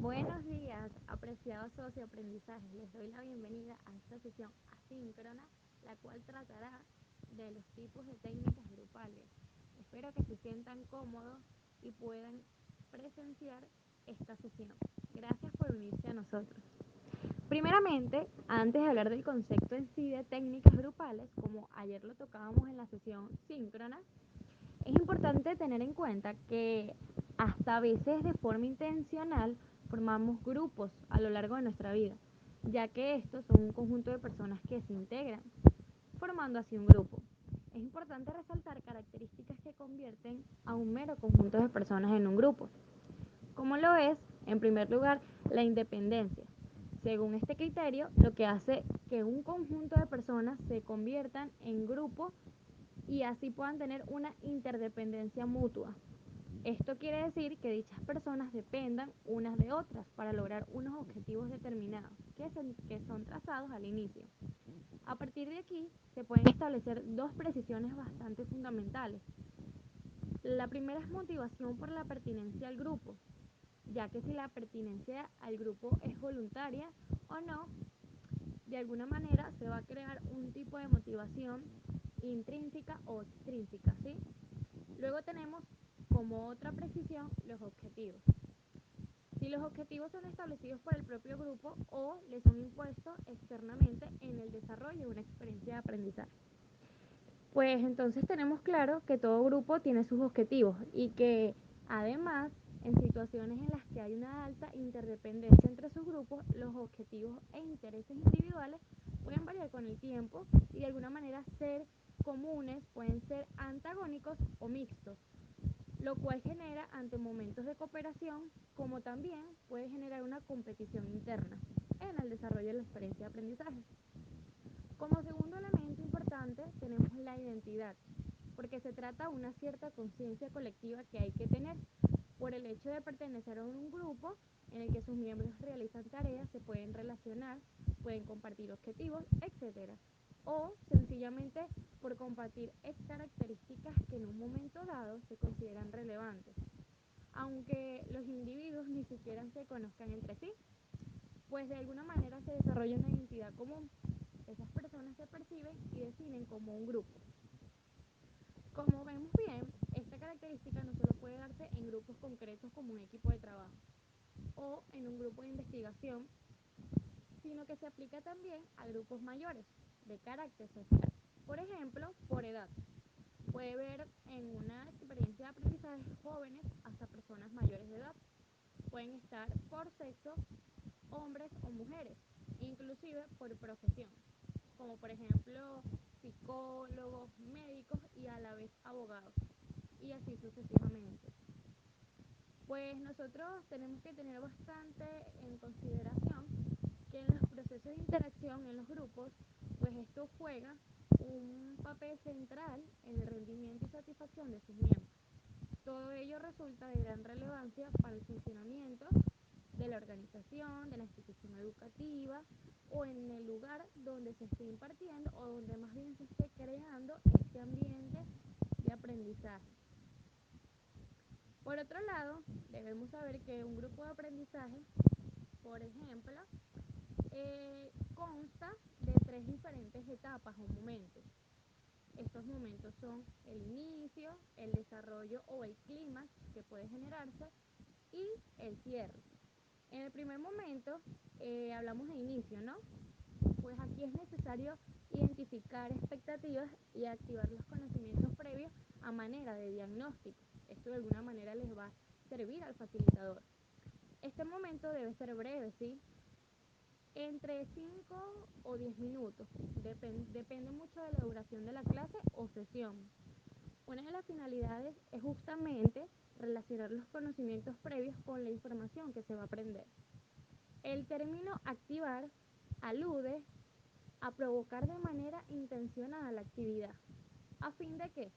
Buenos días, apreciados socioaprendizajes. Les doy la bienvenida a esta sesión asíncrona, la cual tratará de los tipos de técnicas grupales. Espero que se sientan cómodos y puedan presenciar esta sesión. Gracias por unirse a nosotros. Primeramente, antes de hablar del concepto en sí de técnicas grupales, como ayer lo tocábamos en la sesión síncrona, es importante tener en cuenta que hasta a veces de forma intencional formamos grupos a lo largo de nuestra vida, ya que estos son un conjunto de personas que se integran, formando así un grupo. Es importante resaltar características que convierten a un mero conjunto de personas en un grupo, como lo es, en primer lugar, la independencia. Según este criterio, lo que hace que un conjunto de personas se conviertan en grupos y así puedan tener una interdependencia mutua. Esto quiere decir que dichas personas dependan unas de otras para lograr unos objetivos determinados que son trazados al inicio. A partir de aquí se pueden establecer dos precisiones bastante fundamentales. La primera es motivación por la pertenencia al grupo, ya que si la pertenencia al grupo es voluntaria o no, de alguna manera se va a crear un tipo de motivación intrínseca o extrínseca, ¿sí? Luego tenemos como otra precisión los objetivos. Si los objetivos son establecidos por el propio grupo o les son impuestos externamente en el desarrollo de una experiencia de aprendizaje. Pues entonces tenemos claro que todo grupo tiene sus objetivos y que además en situaciones en las que hay una alta interdependencia entre sus grupos, los objetivos e intereses individuales pueden variar con el tiempo y de alguna manera ser comunes, pueden ser antagónicos o mixtos, lo cual genera ante momentos de cooperación como también puede generar una competición interna en el desarrollo de la experiencia de aprendizaje. Como segundo elemento importante tenemos la identidad, porque se trata de una cierta conciencia colectiva que hay que tener por el hecho de pertenecer a un grupo en el que sus miembros realizan tareas, se pueden relacionar, pueden compartir objetivos, etcétera. O sencillamente por compartir características que en un momento dado se consideran relevantes, aunque los individuos ni siquiera se conozcan entre sí, pues de alguna manera se desarrolla una identidad común. Esas personas se perciben y definen como un grupo. Como vemos bien, esta característica no solo puede darse en grupos concretos como un equipo de trabajo o en un grupo de investigación, sino que se aplica también a grupos mayores de carácter social. Por ejemplo, por edad. Puede ver en una experiencia de aprendizaje jóvenes hasta personas mayores de edad. Pueden estar por sexo, hombres o mujeres, inclusive por profesión, como por ejemplo psicólogos, médicos y a la vez abogados, y así sucesivamente. Pues nosotros tenemos que tener bastante en consideración que en los procesos de interacción en los grupos, pues esto juega un papel central en el rendimiento y satisfacción de sus miembros. Todo ello resulta de gran relevancia para el funcionamiento de la organización, de la institución educativa o en el lugar donde se esté impartiendo o donde más bien se esté creando este ambiente de aprendizaje. Por otro lado, debemos saber que un grupo de aprendizaje, por ejemplo, consta de tres diferentes etapas o momentos. Estos momentos son el inicio, el desarrollo o el clímax que puede generarse y el cierre. En el primer momento hablamos de inicio, ¿no? Pues aquí es necesario identificar expectativas y activar los conocimientos previos a manera de diagnóstico. Esto de alguna manera les va a servir al facilitador. Este momento debe ser breve, ¿sí? Entre 5 o 10 minutos. Depende mucho de la duración de la clase o sesión. Una de las finalidades es justamente relacionar los conocimientos previos con la información que se va a aprender. El término activar alude a provocar de manera intencionada la actividad. ¿A fin de qué?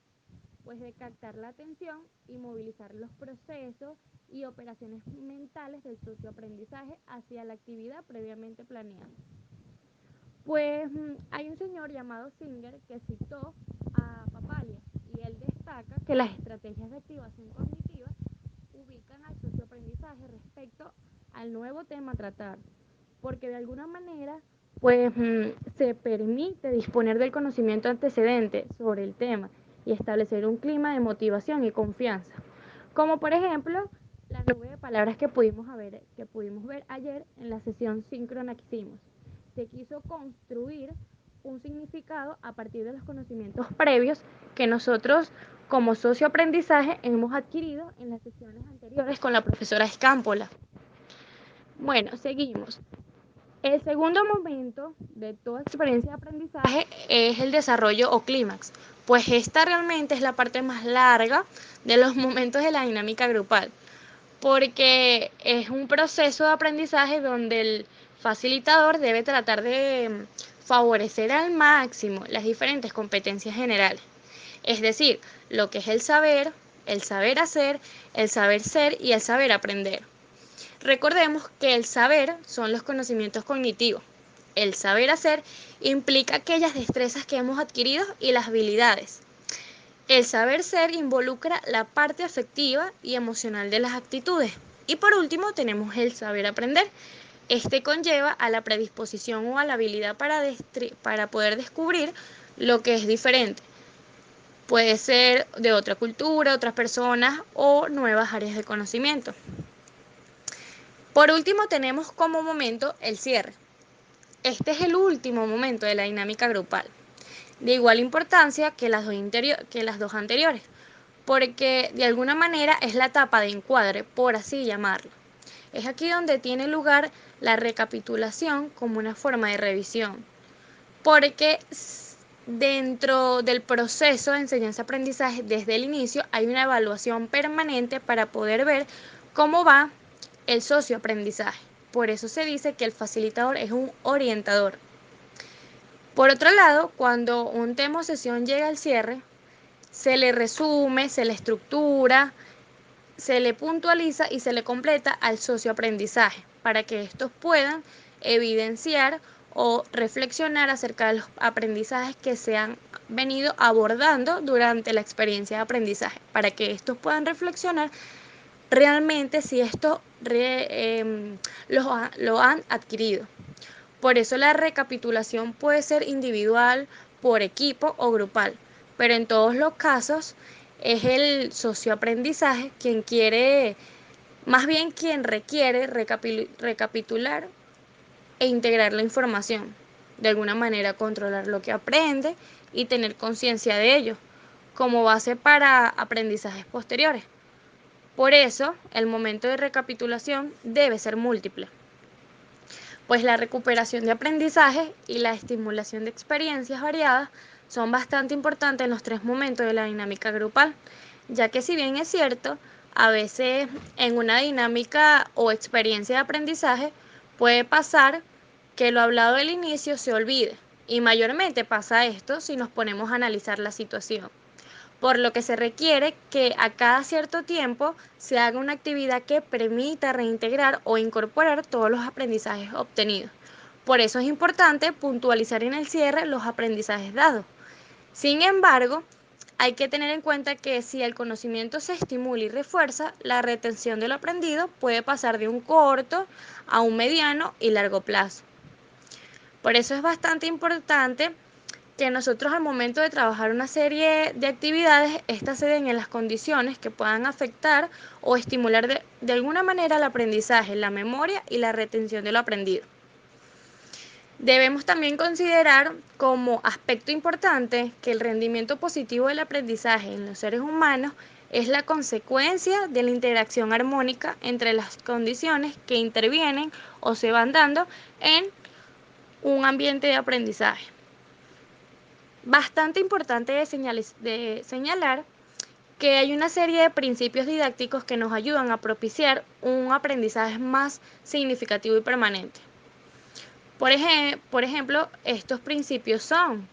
Pues de captar la atención y movilizar los procesos y operaciones mentales del socioaprendizaje hacia la actividad previamente planeada. Pues hay un señor llamado Singer que citó a Papalia y él destaca que las estrategias de activación cognitiva ubican al socioaprendizaje respecto al nuevo tema a tratar, porque de alguna manera pues se permite disponer del conocimiento antecedente sobre el tema y establecer un clima de motivación y confianza. Como por ejemplo, la nube de palabras que pudimos ver ayer en la sesión síncrona que hicimos. Se quiso construir un significado a partir de los conocimientos previos que nosotros como socioaprendizaje hemos adquirido en las sesiones anteriores con la profesora Escámpola. Bueno, seguimos. El segundo momento de toda experiencia de aprendizaje es el desarrollo o clímax, pues esta realmente es la parte más larga de los momentos de la dinámica grupal, porque es un proceso de aprendizaje donde el facilitador debe tratar de favorecer al máximo las diferentes competencias generales, es decir, lo que es el saber hacer, el saber ser y el saber aprender. Recordemos que el saber son los conocimientos cognitivos. El saber hacer implica aquellas destrezas que hemos adquirido y las habilidades. El saber ser involucra la parte afectiva y emocional de las actitudes. Y por último tenemos el saber aprender. Este conlleva a la predisposición o a la habilidad para poder descubrir lo que es diferente. Puede ser de otra cultura, otras personas o nuevas áreas de conocimiento. Por último, tenemos como momento el cierre. Este es el último momento de la dinámica grupal, de igual importancia que las dos anteriores, porque de alguna manera es la etapa de encuadre, por así llamarlo. Es aquí donde tiene lugar la recapitulación como una forma de revisión, porque dentro del proceso de enseñanza-aprendizaje, desde el inicio, hay una evaluación permanente para poder ver cómo va el socioaprendizaje. Por eso se dice que el facilitador es un orientador. Por otro lado, cuando un tema o sesión llega al cierre, se le resume, se le estructura, se le puntualiza y se le completa al socioaprendizaje para que estos puedan evidenciar o reflexionar acerca de los aprendizajes que se han venido abordando durante la experiencia de aprendizaje, para que estos puedan reflexionar realmente si esto lo han adquirido. Por eso la recapitulación puede ser individual, por equipo o grupal, pero en todos los casos es el socioaprendizaje quien quiere, más bien quien requiere recapitular e integrar la información, de alguna manera controlar lo que aprende y tener conciencia de ello, como base para aprendizajes posteriores. Por eso, el momento de recapitulación debe ser múltiple, pues la recuperación de aprendizaje y la estimulación de experiencias variadas son bastante importantes en los tres momentos de la dinámica grupal, ya que si bien es cierto, a veces en una dinámica o experiencia de aprendizaje puede pasar que lo hablado al inicio se olvide, y mayormente pasa esto si nos ponemos a analizar la situación, por lo que se requiere que a cada cierto tiempo se haga una actividad que permita reintegrar o incorporar todos los aprendizajes obtenidos. Por eso es importante puntualizar en el cierre los aprendizajes dados. Sin embargo, hay que tener en cuenta que si el conocimiento se estimula y refuerza, la retención de lo aprendido puede pasar de un corto a un mediano y largo plazo. Por eso es bastante importante que nosotros al momento de trabajar una serie de actividades, estas se den en las condiciones que puedan afectar o estimular de alguna manera el aprendizaje, la memoria y la retención de lo aprendido. Debemos también considerar como aspecto importante que el rendimiento positivo del aprendizaje en los seres humanos es la consecuencia de la interacción armónica entre las condiciones que intervienen o se van dando en un ambiente de aprendizaje. Bastante importante de señalar que hay una serie de principios didácticos que nos ayudan a propiciar un aprendizaje más significativo y permanente. Por ejemplo, estos principios son,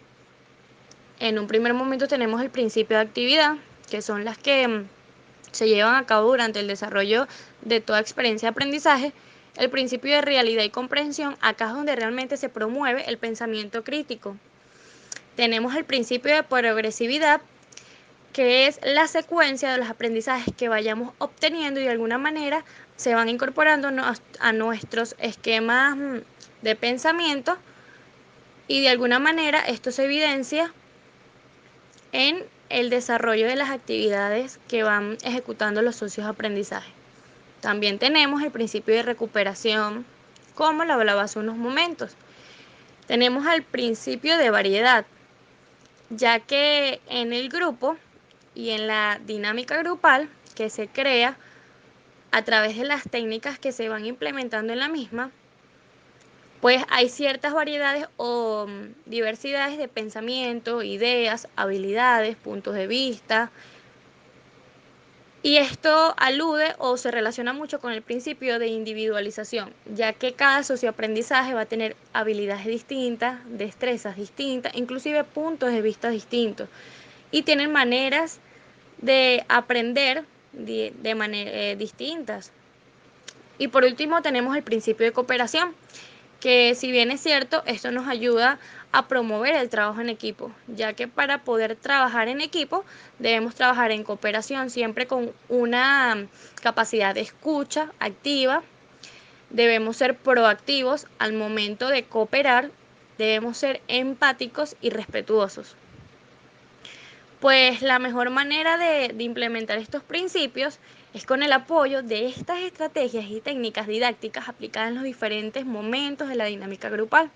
en un primer momento tenemos el principio de actividad, que son las que se llevan a cabo durante el desarrollo de toda experiencia de aprendizaje. El principio de realidad y comprensión, acá es donde realmente se promueve el pensamiento crítico. Tenemos el principio de progresividad, que es la secuencia de los aprendizajes que vayamos obteniendo y de alguna manera se van incorporando a nuestros esquemas de pensamiento, y de alguna manera esto se evidencia en el desarrollo de las actividades que van ejecutando los socios de aprendizaje. También tenemos el principio de recuperación, como lo hablaba hace unos momentos. Tenemos el principio de variedad, ya que en el grupo y en la dinámica grupal que se crea a través de las técnicas que se van implementando en la misma, pues hay ciertas variedades o diversidades de pensamiento, ideas, habilidades, puntos de vista, y esto alude o se relaciona mucho con el principio de individualización, ya que cada socioaprendizaje va a tener habilidades distintas, destrezas distintas, inclusive puntos de vista distintos, y tienen maneras de aprender de maneras distintas. Y por último tenemos el principio de cooperación, que si bien es cierto, esto nos ayuda a promover el trabajo en equipo, ya que para poder trabajar en equipo debemos trabajar en cooperación, siempre con una capacidad de escucha activa. Debemos ser proactivos al momento de cooperar, debemos ser empáticos y respetuosos. Pues la mejor manera de implementar estos principios es con el apoyo de estas estrategias y técnicas didácticas aplicadas en los diferentes momentos de la dinámica grupal.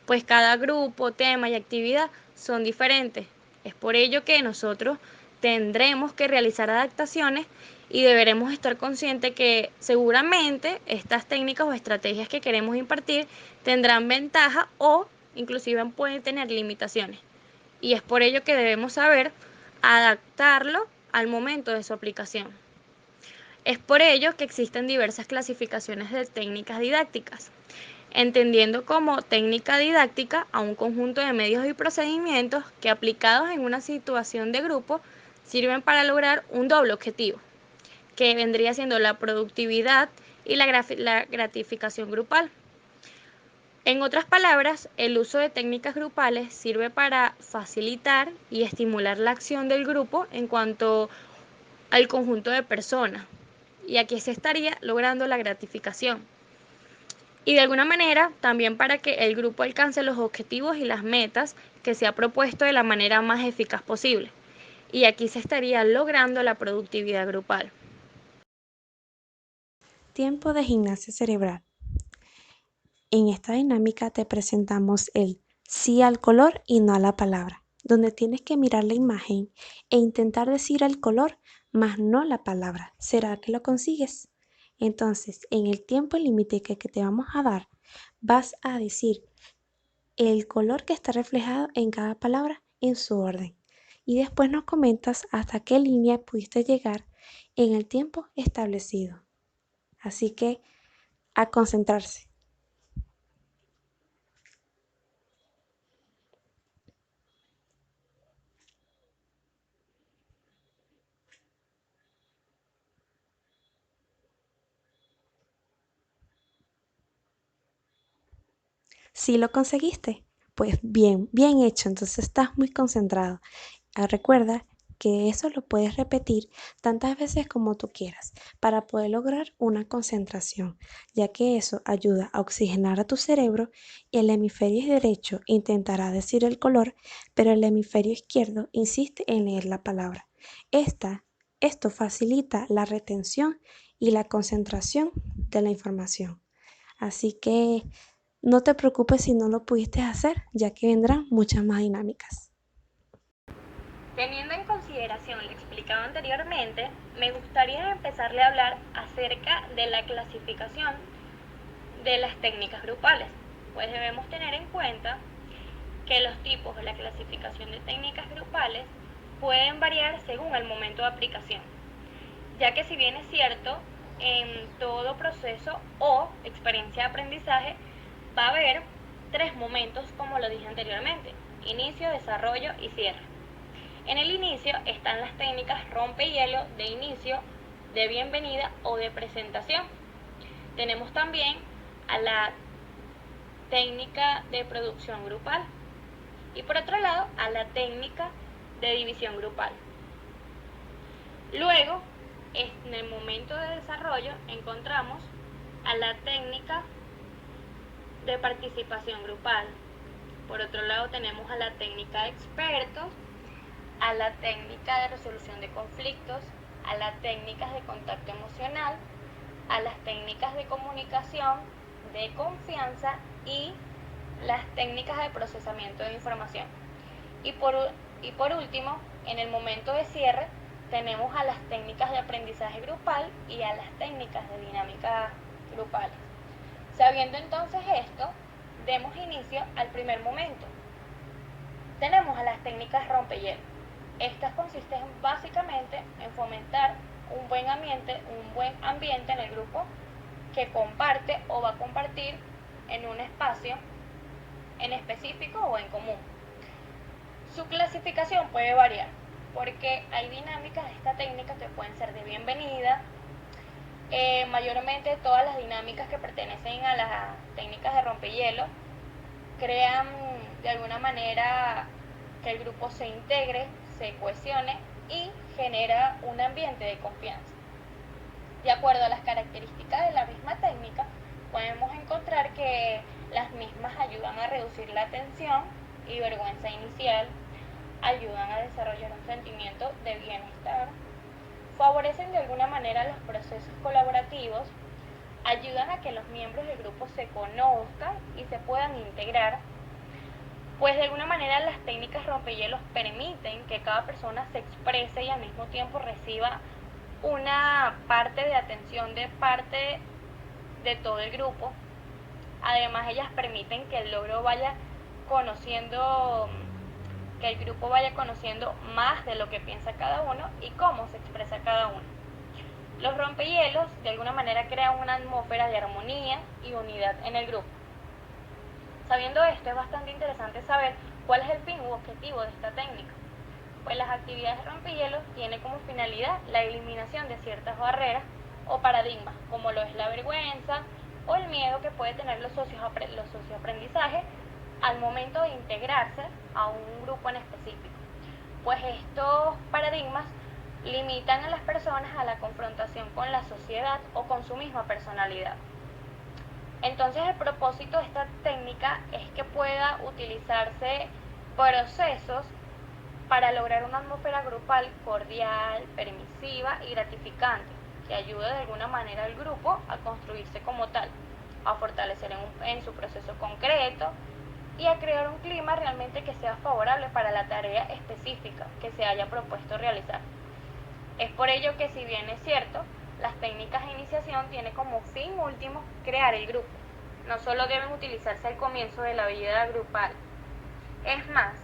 Pues cada grupo, tema y actividad son diferentes. Es por ello que nosotros tendremos que realizar adaptaciones y deberemos estar conscientes que seguramente estas técnicas o estrategias que queremos impartir tendrán ventaja o inclusive pueden tener limitaciones. Y es por ello que debemos saber adaptarlo al momento de su aplicación. Es por ello que existen diversas clasificaciones de técnicas didácticas, entendiendo como técnica didáctica a un conjunto de medios y procedimientos que aplicados en una situación de grupo sirven para lograr un doble objetivo, que vendría siendo la productividad y la gratificación grupal. En otras palabras, el uso de técnicas grupales sirve para facilitar y estimular la acción del grupo en cuanto al conjunto de personas, y aquí se estaría logrando la gratificación. Y de alguna manera también para que el grupo alcance los objetivos y las metas que se ha propuesto de la manera más eficaz posible. Y aquí se estaría logrando la productividad grupal. Tiempo de gimnasia cerebral. En esta dinámica te presentamos el sí al color y no a la palabra, donde tienes que mirar la imagen e intentar decir el color, más no la palabra. ¿Será que lo consigues? Entonces, en el tiempo límite que te vamos a dar, vas a decir el color que está reflejado en cada palabra en su orden. Y después nos comentas hasta qué línea pudiste llegar en el tiempo establecido. Así que, a concentrarse. ¿Sí lo conseguiste? Pues bien, bien hecho, entonces estás muy concentrado. Recuerda que eso lo puedes repetir tantas veces como tú quieras para poder lograr una concentración, ya que eso ayuda a oxigenar a tu cerebro y el hemisferio derecho intentará decir el color, pero el hemisferio izquierdo insiste en leer la palabra. Esto facilita la retención y la concentración de la información. Así que no te preocupes si no lo pudiste hacer, ya que vendrán muchas más dinámicas. Teniendo en consideración lo explicado anteriormente, me gustaría empezarle a hablar acerca de la clasificación de las técnicas grupales. Pues debemos tener en cuenta que los tipos de la clasificación de técnicas grupales pueden variar según el momento de aplicación, ya que si bien es cierto, en todo proceso o experiencia de aprendizaje va a haber 3 momentos, como lo dije anteriormente: inicio, desarrollo y cierre. En el inicio están las técnicas rompehielo de inicio, de bienvenida o de presentación. Tenemos también a la técnica de producción grupal y por otro lado a la técnica de división grupal. Luego, en el momento de desarrollo, encontramos a la técnica de participación grupal. Por otro lado, tenemos a la técnica de expertos, a la técnica de resolución de conflictos, a las técnicas de contacto emocional, a las técnicas de comunicación, de confianza y las técnicas de procesamiento de información. Y por último, en el momento de cierre, tenemos a las técnicas de aprendizaje grupal y a las técnicas de dinámica grupales. Sabiendo entonces esto, demos inicio al primer momento. Tenemos a las técnicas rompehielo. Estas consisten básicamente en fomentar un buen ambiente en el grupo que comparte o va a compartir en un espacio en específico o en común. Su clasificación puede variar porque hay dinámicas de esta técnica que pueden ser de bienvenida. Mayormente todas las dinámicas que pertenecen a las técnicas de rompehielo crean de alguna manera que el grupo se integre, se cohesione y genera un ambiente de confianza. De acuerdo a las características de la misma técnica, podemos encontrar que las mismas ayudan a reducir la tensión y vergüenza inicial, ayudan a desarrollar un sentimiento de bienestar, favorecen de alguna manera los procesos colaborativos, ayudan a que los miembros del grupo se conozcan y se puedan integrar, pues de alguna manera las técnicas rompehielos permiten que cada persona se exprese y al mismo tiempo reciba una parte de atención de parte de todo el grupo. Además, ellas permiten que el grupo vaya conociendo más de lo que piensa cada uno y cómo se expresa cada uno. Los rompehielos de alguna manera crean una atmósfera de armonía y unidad en el grupo. Sabiendo esto, es bastante interesante saber cuál es el fin u objetivo de esta técnica. Pues las actividades de rompehielos tienen como finalidad la eliminación de ciertas barreras o paradigmas, como lo es la vergüenza o el miedo que puede tener los socioaprendizajes al momento de integrarse a un grupo en específico. Pues estos paradigmas limitan a las personas a la confrontación con la sociedad o con su misma personalidad. Entonces el propósito de esta técnica es que pueda utilizarse procesos para lograr una atmósfera grupal cordial, permisiva y gratificante, que ayude de alguna manera al grupo a construirse como tal, a fortalecer en su proceso concreto y a crear un clima realmente que sea favorable para la tarea específica que se haya propuesto realizar. Es por ello que, si bien es cierto, las técnicas de iniciación tienen como fin último crear el grupo. No solo deben utilizarse al comienzo de la vida grupal. Es más,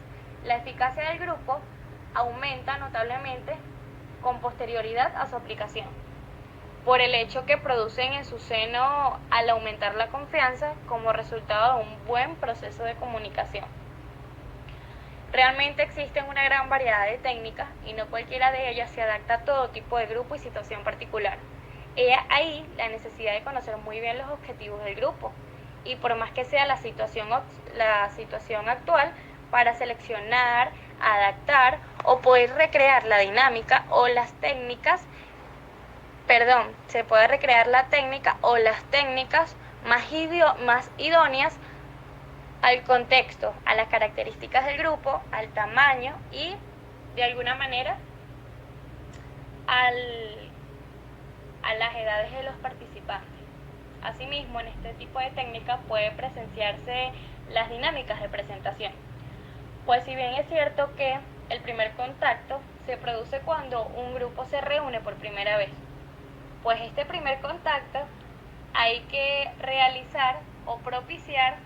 la eficacia del grupo aumenta notablemente con posterioridad a su aplicación, por el hecho que producen en su seno al aumentar la confianza como resultado de un buen proceso de comunicación. Realmente existen una gran variedad de técnicas y no cualquiera de ellas se adapta a todo tipo de grupo y situación particular. He ahí la necesidad de conocer muy bien los objetivos del grupo y por más que sea la situación actual, para seleccionar, adaptar o poder recrear la dinámica o las técnicas, se puede recrear la técnica o las técnicas más idóneas al contexto, a las características del grupo, al tamaño y, de alguna manera, a las edades de los participantes. Asimismo, en este tipo de técnicas puede presenciarse las dinámicas de presentación. Pues si bien es cierto que el primer contacto se produce cuando un grupo se reúne por primera vez, pues este primer contacto hay que realizar o propiciar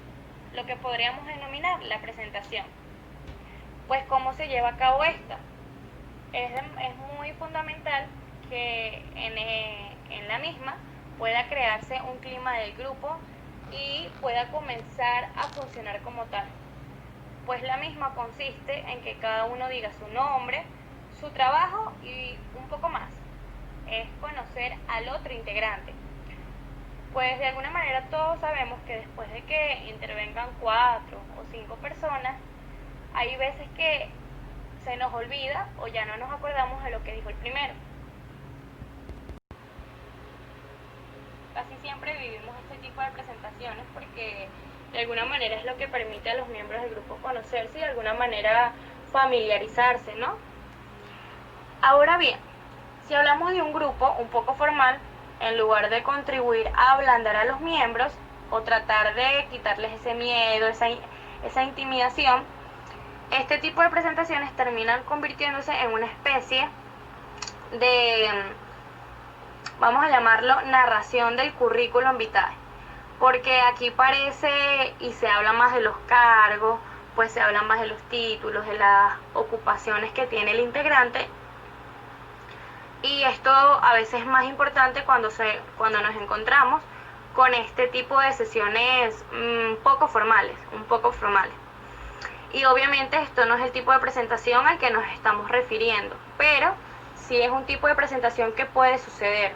lo que podríamos denominar la presentación. Pues ¿cómo se lleva a cabo esta? Es muy fundamental que en la misma pueda crearse un clima del grupo y pueda comenzar a funcionar como tal. Pues la misma consiste en que cada uno diga su nombre, su trabajo y un poco más. Es conocer al otro integrante. Pues de alguna manera todos sabemos que después de que intervengan 4 o 5 personas, hay veces que se nos olvida o ya no nos acordamos de lo que dijo el primero. siempre vivimos este tipo de presentaciones porque de alguna manera es lo que permite a los miembros del grupo conocerse y de alguna manera familiarizarse, ¿no? Ahora bien, si hablamos de un grupo un poco formal, en lugar de contribuir a ablandar a los miembros o tratar de quitarles ese miedo, esa intimidación, este tipo de presentaciones terminan convirtiéndose en una especie de, vamos a llamarlo, narración del currículum vitae, porque aquí parece y se habla más de los cargos, pues se habla más de los títulos, de las ocupaciones que tiene el integrante, y esto a veces es más importante cuando nos encontramos con este tipo de sesiones un poco formales. Y obviamente esto no es el tipo de presentación al que nos estamos refiriendo, pero sí es un tipo de presentación que puede suceder.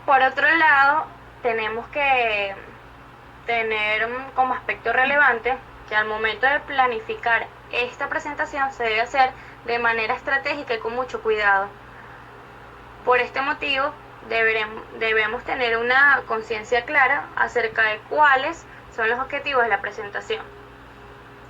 Por otro lado, tenemos que tener como aspecto relevante que al momento de planificar esta presentación se debe hacer de manera estratégica y con mucho cuidado. Por este motivo, debemos tener una conciencia clara acerca de cuáles son los objetivos de la presentación.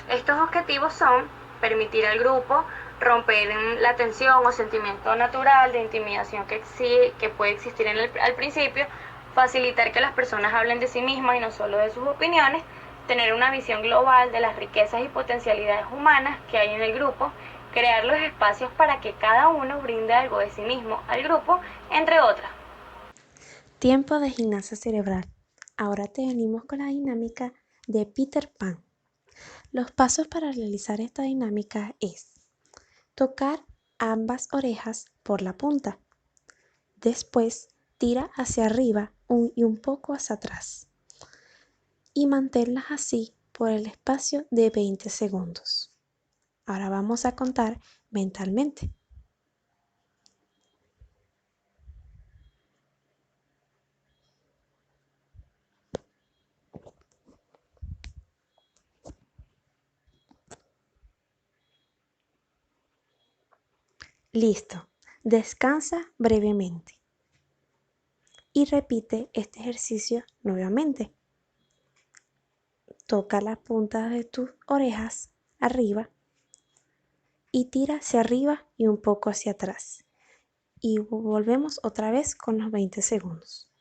Estos objetivos son permitir al grupo romper la tensión o sentimiento natural de intimidación que puede existir al principio, facilitar que las personas hablen de sí mismas y no solo de sus opiniones, tener una visión global de las riquezas y potencialidades humanas que hay en el grupo, crear los espacios para que cada uno brinde algo de sí mismo al grupo, entre otras. Tiempo de gimnasia cerebral. Ahora te venimos con la dinámica de Peter Pan. Los pasos para realizar esta dinámica es tocar ambas orejas por la punta. Después, tira hacia arriba y un poco hacia atrás. Y manténlas así por el espacio de 20 segundos. Ahora vamos a contar mentalmente. Listo. Descansa brevemente. Y repite este ejercicio nuevamente. Toca las puntas de tus orejas arriba y tira hacia arriba y un poco hacia atrás. Y volvemos otra vez con los 20 segundos.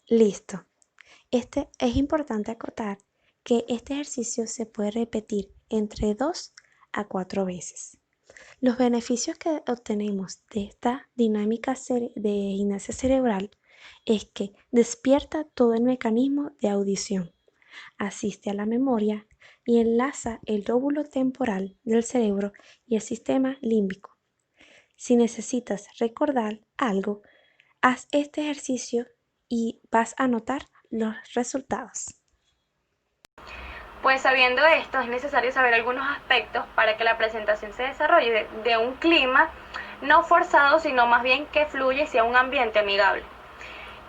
Listo. Es importante acotar que este ejercicio se puede repetir entre 2 a 4 veces. Los beneficios que obtenemos de esta dinámica de gimnasia cerebral es que despierta todo el mecanismo de audición, asiste a la memoria y enlaza el lóbulo temporal del cerebro y el sistema límbico. Si necesitas recordar algo, haz este ejercicio y vas a notar los resultados. Pues sabiendo esto, es necesario saber algunos aspectos para que la presentación se desarrolle de un clima no forzado, sino más bien que fluya y sea un ambiente amigable.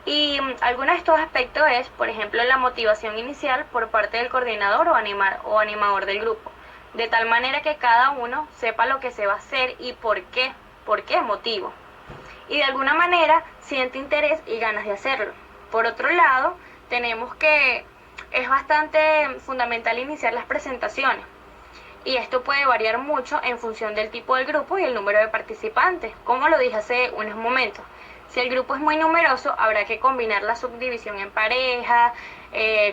Y algunos de estos aspectos es, por ejemplo, la motivación inicial por parte del coordinador o animador del grupo, de tal manera que cada uno sepa lo que se va a hacer y por qué motivo. Y de alguna manera siente interés y ganas de hacerlo. Por otro lado, tenemos que es bastante fundamental iniciar las presentaciones. Y esto puede variar mucho en función del tipo del grupo y el número de participantes, como lo dije hace unos momentos. Si el grupo es muy numeroso, habrá que combinar la subdivisión en parejas,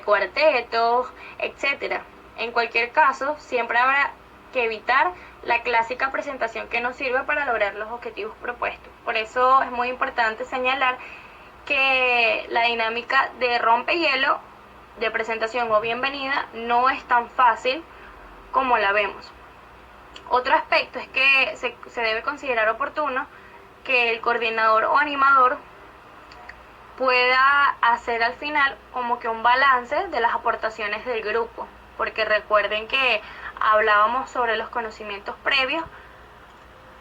cuartetos, etc. En cualquier caso, siempre habrá que evitar la clásica presentación que no sirve para lograr los objetivos propuestos. Por eso es muy importante señalar que la dinámica de rompehielo, de presentación o bienvenida, no es tan fácil como la vemos. Otro aspecto es que se debe considerar oportuno que el coordinador o animador pueda hacer al final como que un balance de las aportaciones del grupo, porque recuerden que hablábamos sobre los conocimientos previos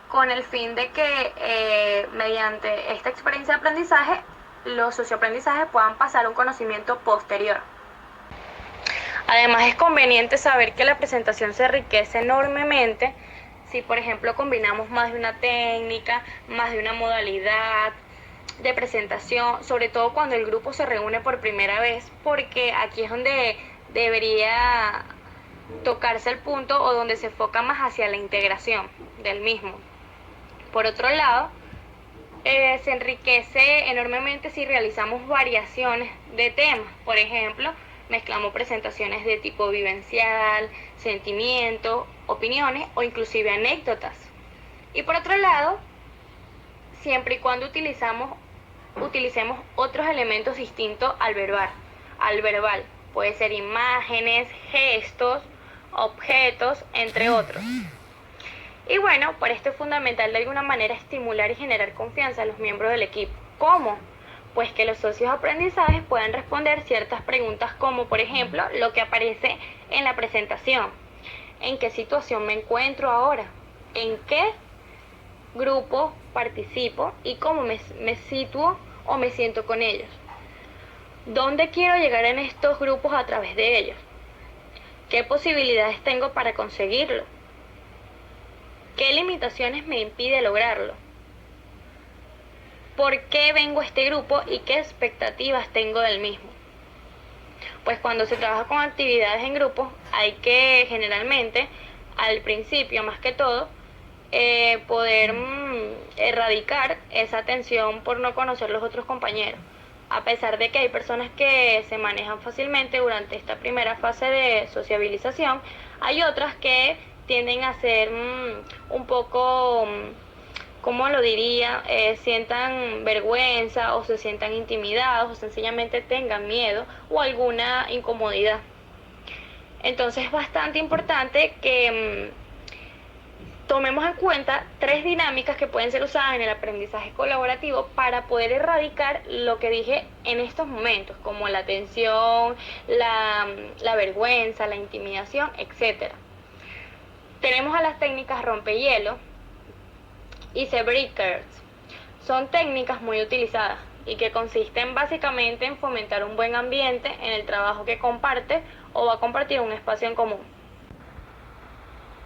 con el fin de que mediante esta experiencia de aprendizaje los socioaprendizajes puedan pasar a un conocimiento posterior. Además, es conveniente saber que la presentación se enriquece enormemente si, por ejemplo, combinamos más de una técnica, más de una modalidad de presentación, sobre todo cuando el grupo se reúne por primera vez, porque aquí es donde debería tocarse el punto o donde se enfoca más hacia la integración del mismo. Por otro lado, se enriquece enormemente si realizamos variaciones de temas. Por ejemplo, mezclamos presentaciones de tipo vivencial, sentimiento, opiniones o inclusive anécdotas. Y por otro lado, siempre y cuando utilicemos otros elementos distintos al verbal. Puede ser imágenes, gestos, objetos, entre otros. Y bueno, por esto es fundamental de alguna manera estimular y generar confianza a los miembros del equipo. ¿Cómo? Pues que los socios de aprendizaje puedan responder ciertas preguntas como, por ejemplo, lo que aparece en la presentación. ¿En qué situación me encuentro ahora? ¿En qué grupo participo? ¿Y cómo me sitúo o me siento con ellos? ¿Dónde quiero llegar en estos grupos a través de ellos? ¿Qué posibilidades tengo para conseguirlo? ¿Qué limitaciones me impide lograrlo? ¿Por qué vengo a este grupo y qué expectativas tengo del mismo? Pues cuando se trabaja con actividades en grupo, hay que generalmente, al principio más que todo, poder erradicar esa tensión por no conocer los otros compañeros. A pesar de que hay personas que se manejan fácilmente durante esta primera fase de sociabilización, hay otras que tienden a ser un poco, ¿cómo lo diría? Sientan vergüenza o se sientan intimidados o sencillamente tengan miedo o alguna incomodidad. Entonces es bastante importante que tomemos en cuenta 3 dinámicas que pueden ser usadas en el aprendizaje colaborativo para poder erradicar lo que dije en estos momentos, como la tensión, la vergüenza, la intimidación, etc. Tenemos a las técnicas rompehielo y icebreakers. Son técnicas muy utilizadas y que consisten básicamente en fomentar un buen ambiente en el trabajo que comparte o va a compartir un espacio en común.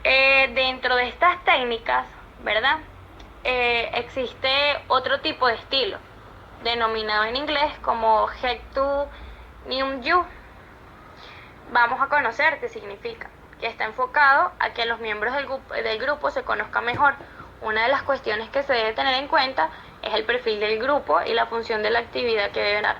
Dentro de estas técnicas, ¿verdad? Existe otro tipo de estilo, denominado en inglés como Head to New You. Vamos a conocer qué significa, que está enfocado a que los miembros del grupo se conozcan mejor. Una de las cuestiones que se debe tener en cuenta es el perfil del grupo y la función de la actividad que deben dar.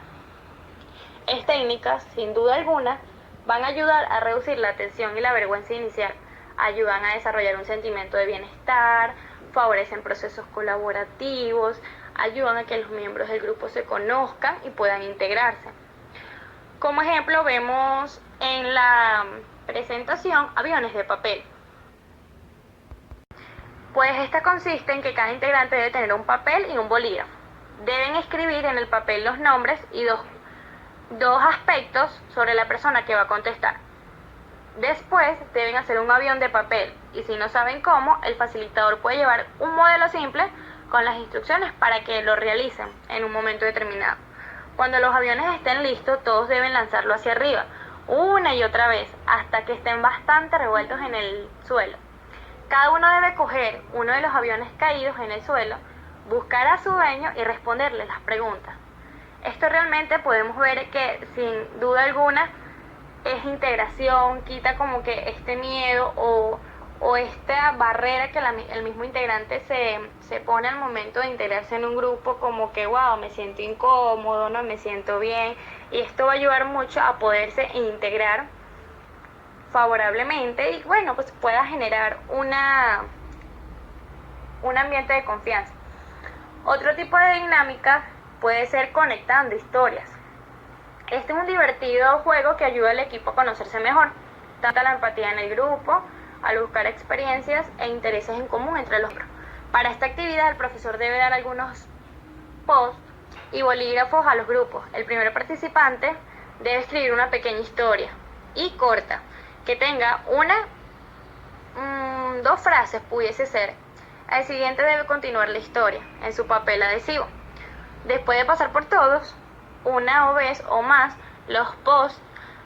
Estas técnicas, sin duda alguna, van a ayudar a reducir la tensión y la vergüenza inicial, ayudan a desarrollar un sentimiento de bienestar, favorecen procesos colaborativos, ayudan a que los miembros del grupo se conozcan y puedan integrarse. Como ejemplo, vemos en la presentación aviones de papel. Pues esta consiste en que cada integrante debe tener un papel y un bolígrafo. Deben escribir en el papel los nombres y dos aspectos sobre la persona que va a contestar. Después deben hacer un avión de papel y si no saben cómo, el facilitador puede llevar un modelo simple con las instrucciones para que lo realicen en un momento determinado. Cuando los aviones estén listos, todos deben lanzarlo hacia arriba, una y otra vez, hasta que estén bastante revueltos en el suelo. Cada uno debe coger uno de los aviones caídos en el suelo, buscar a su dueño y responderle las preguntas. Esto realmente podemos ver que sin duda alguna es integración, quita como que este miedo o esta barrera que el mismo integrante se pone al momento de integrarse en un grupo, como que wow, me siento incómodo, no me siento bien, y esto va a ayudar mucho a poderse integrar favorablemente y bueno, pues pueda generar un ambiente de confianza. Otro tipo de dinámica puede ser conectando historias. Este es un divertido juego que ayuda al equipo a conocerse mejor, tanto la empatía en el grupo, al buscar experiencias e intereses en común entre los miembros. Para esta actividad el profesor debe dar algunos posts y bolígrafos a los grupos. El primer participante debe escribir una pequeña historia y corta, que tenga dos frases pudiese ser. El siguiente debe continuar la historia en su papel adhesivo. Después de pasar por todos, una vez o más, los posts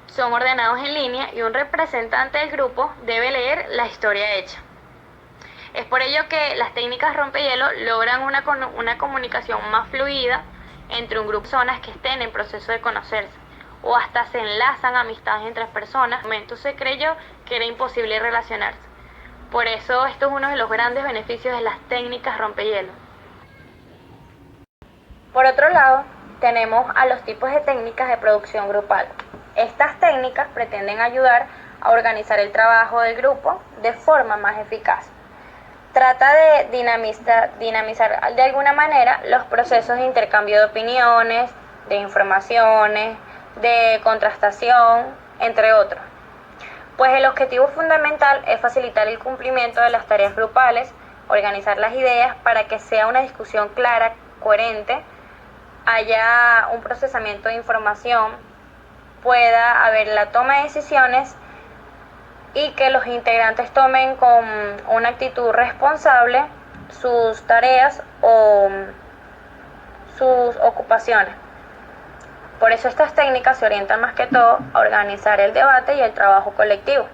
son ordenados en línea y un representante del grupo debe leer la historia hecha. Es por ello que las técnicas rompehielo logran una comunicación más fluida entre un grupo de personas que estén en proceso de conocerse, o hasta se enlazan amistades entre personas. En un momento se creyó que era imposible relacionarse. Por eso esto es uno de los grandes beneficios de las técnicas rompehielo. Por otro lado, tenemos a los tipos de técnicas de producción grupal. Estas técnicas pretenden ayudar a organizar el trabajo del grupo de forma más eficaz. Trata de dinamizar de alguna manera los procesos de intercambio de opiniones, de informaciones, de contrastación, entre otros. Pues el objetivo fundamental es facilitar el cumplimiento de las tareas grupales, organizar las ideas para que sea una discusión clara, coherente, haya un procesamiento de información, pueda haber la toma de decisiones y que los integrantes tomen con una actitud responsable sus tareas o sus ocupaciones. Por eso estas técnicas se orientan más que todo a organizar el debate y el trabajo colectivo.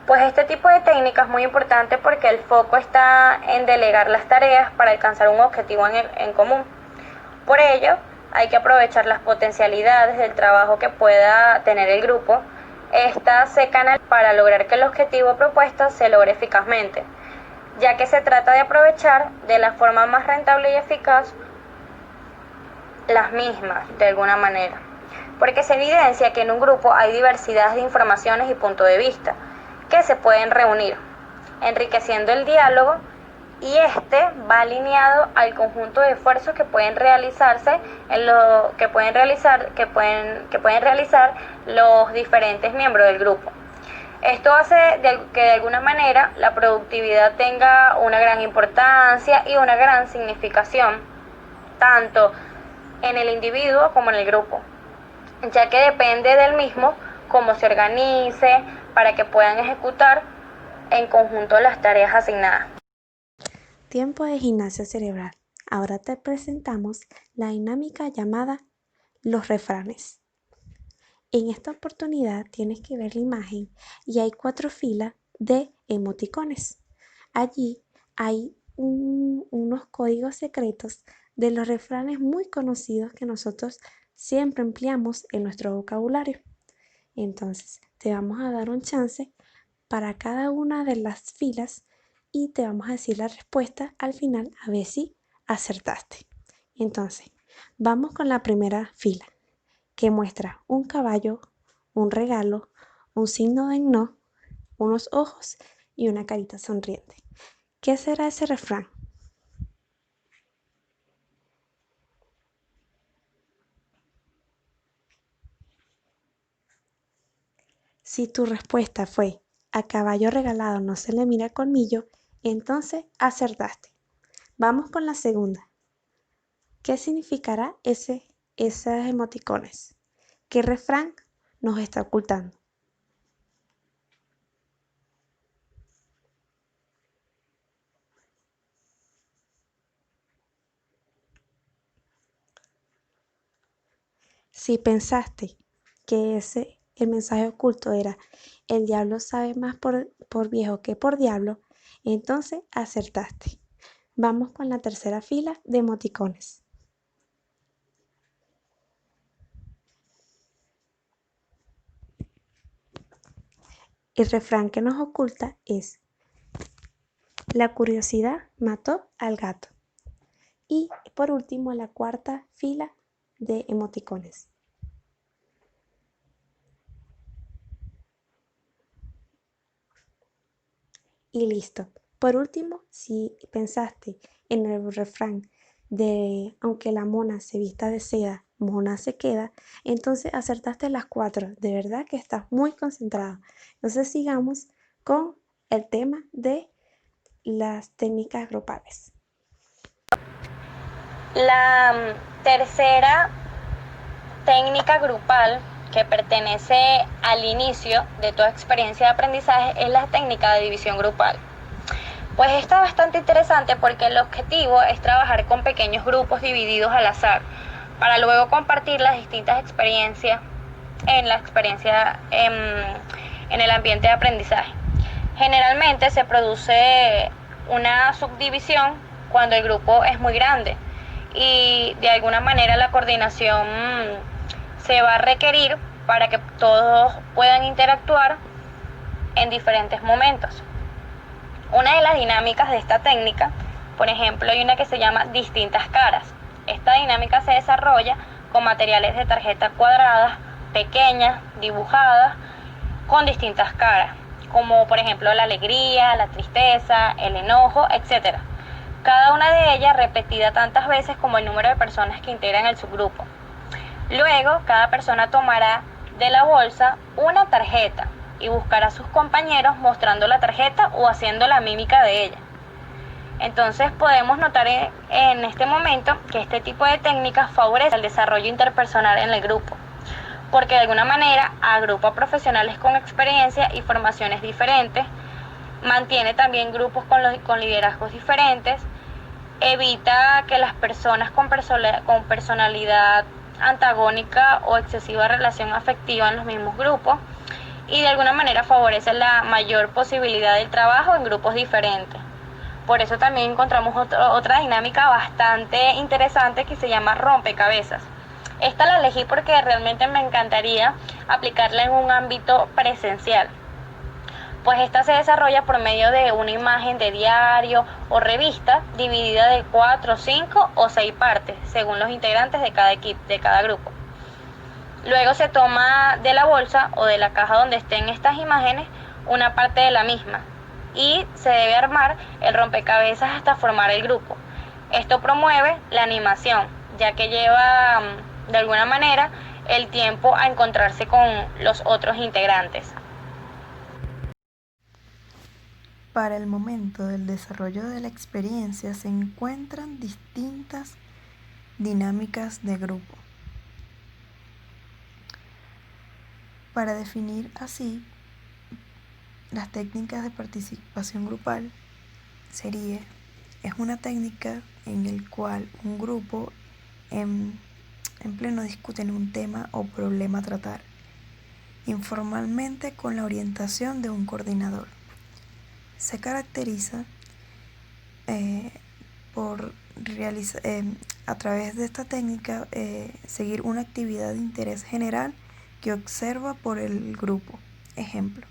Pues este tipo de técnica es muy importante porque el foco está en delegar las tareas para alcanzar un objetivo en común. Por ello, hay que aprovechar las potencialidades del trabajo que pueda tener el grupo. Estas se canalizan para lograr que el objetivo propuesto se logre eficazmente, ya que se trata de aprovechar de la forma más rentable y eficaz las mismas, de alguna manera. Porque se evidencia que en un grupo hay diversidad de informaciones y puntos de vista que se pueden reunir, enriqueciendo el diálogo, y este va alineado al conjunto de esfuerzos que pueden realizarse que pueden realizar los diferentes miembros del grupo. Esto hace que de alguna manera la productividad tenga una gran importancia y una gran significación, tanto en el individuo como en el grupo, ya que depende del mismo cómo se organice para que puedan ejecutar en conjunto las tareas asignadas. Tiempo de gimnasia cerebral. Ahora te presentamos la dinámica llamada los refranes. En esta oportunidad tienes que ver la imagen y hay 4 filas de emoticones. Allí hay unos códigos secretos de los refranes muy conocidos que nosotros siempre empleamos en nuestro vocabulario. Entonces, te vamos a dar un chance para cada una de las filas y te vamos a decir la respuesta al final a ver si acertaste. Entonces, vamos con la primera fila, que muestra un caballo, un regalo, un signo de no, unos ojos y una carita sonriente. ¿Qué será ese refrán? Si tu respuesta fue a caballo regalado no se le mira colmillo, entonces acertaste. Vamos con la segunda. ¿Qué significará esos emoticones? ¿Qué refrán nos está ocultando? Si pensaste que el mensaje oculto era el diablo sabe más por viejo que por diablo, entonces acertaste. Vamos con la tercera fila de emoticones. El refrán que nos oculta es: la curiosidad mató al gato. Y por último, la cuarta fila de emoticones. Y listo. Por último, si pensaste en el refrán de aunque la mona se vista de seda, mona se queda, entonces acertaste las 4. De verdad que estás muy concentrado. Entonces sigamos con el tema de las técnicas grupales. La tercera técnica grupal que pertenece al inicio de toda experiencia de aprendizaje es la técnica de división grupal. Pues está bastante interesante porque el objetivo es trabajar con pequeños grupos divididos al azar para luego compartir las distintas experiencias en el ambiente de aprendizaje. Generalmente se produce una subdivisión cuando el grupo es muy grande y de alguna manera la coordinación se va a requerir para que todos puedan interactuar en diferentes momentos. Una de las dinámicas de esta técnica, por ejemplo, hay una que se llama distintas caras. Esta dinámica se desarrolla con materiales de tarjeta cuadradas, pequeñas, dibujadas, con distintas caras, como por ejemplo la alegría, la tristeza, el enojo, etc. Cada una de ellas repetida tantas veces como el número de personas que integran el subgrupo. Luego, cada persona tomará de la bolsa una tarjeta y buscará a sus compañeros mostrando la tarjeta o haciendo la mímica de ella. Entonces podemos notar en este momento que este tipo de técnicas favorece el desarrollo interpersonal en el grupo, porque de alguna manera agrupa profesionales con experiencia y formaciones diferentes, mantiene también grupos con liderazgos diferentes, evita que las personas con personalidad antagónica o excesiva relación afectiva en los mismos grupos y de alguna manera favorece la mayor posibilidad del trabajo en grupos diferentes. Por eso también encontramos otra dinámica bastante interesante que se llama rompecabezas. Esta la elegí porque realmente me encantaría aplicarla en un ámbito presencial, pues esta se desarrolla por medio de una imagen de diario o revista dividida de 4, 5 o 6 partes, según los integrantes de cada equipo, de cada grupo. Luego se toma de la bolsa o de la caja donde estén estas imágenes una parte de la misma y se debe armar el rompecabezas hasta formar el grupo. Esto promueve la animación, ya que lleva de alguna manera el tiempo a encontrarse con los otros integrantes. Para el momento del desarrollo de la experiencia se encuentran distintas dinámicas de grupo. Para definir así las técnicas de participación grupal es una técnica en la cual un grupo en pleno discuten un tema o problema a tratar, informalmente con la orientación de un coordinador. Se caracteriza por realizar, a través de esta técnica, seguir una actividad de interés general que observa por el grupo. Ejemplo,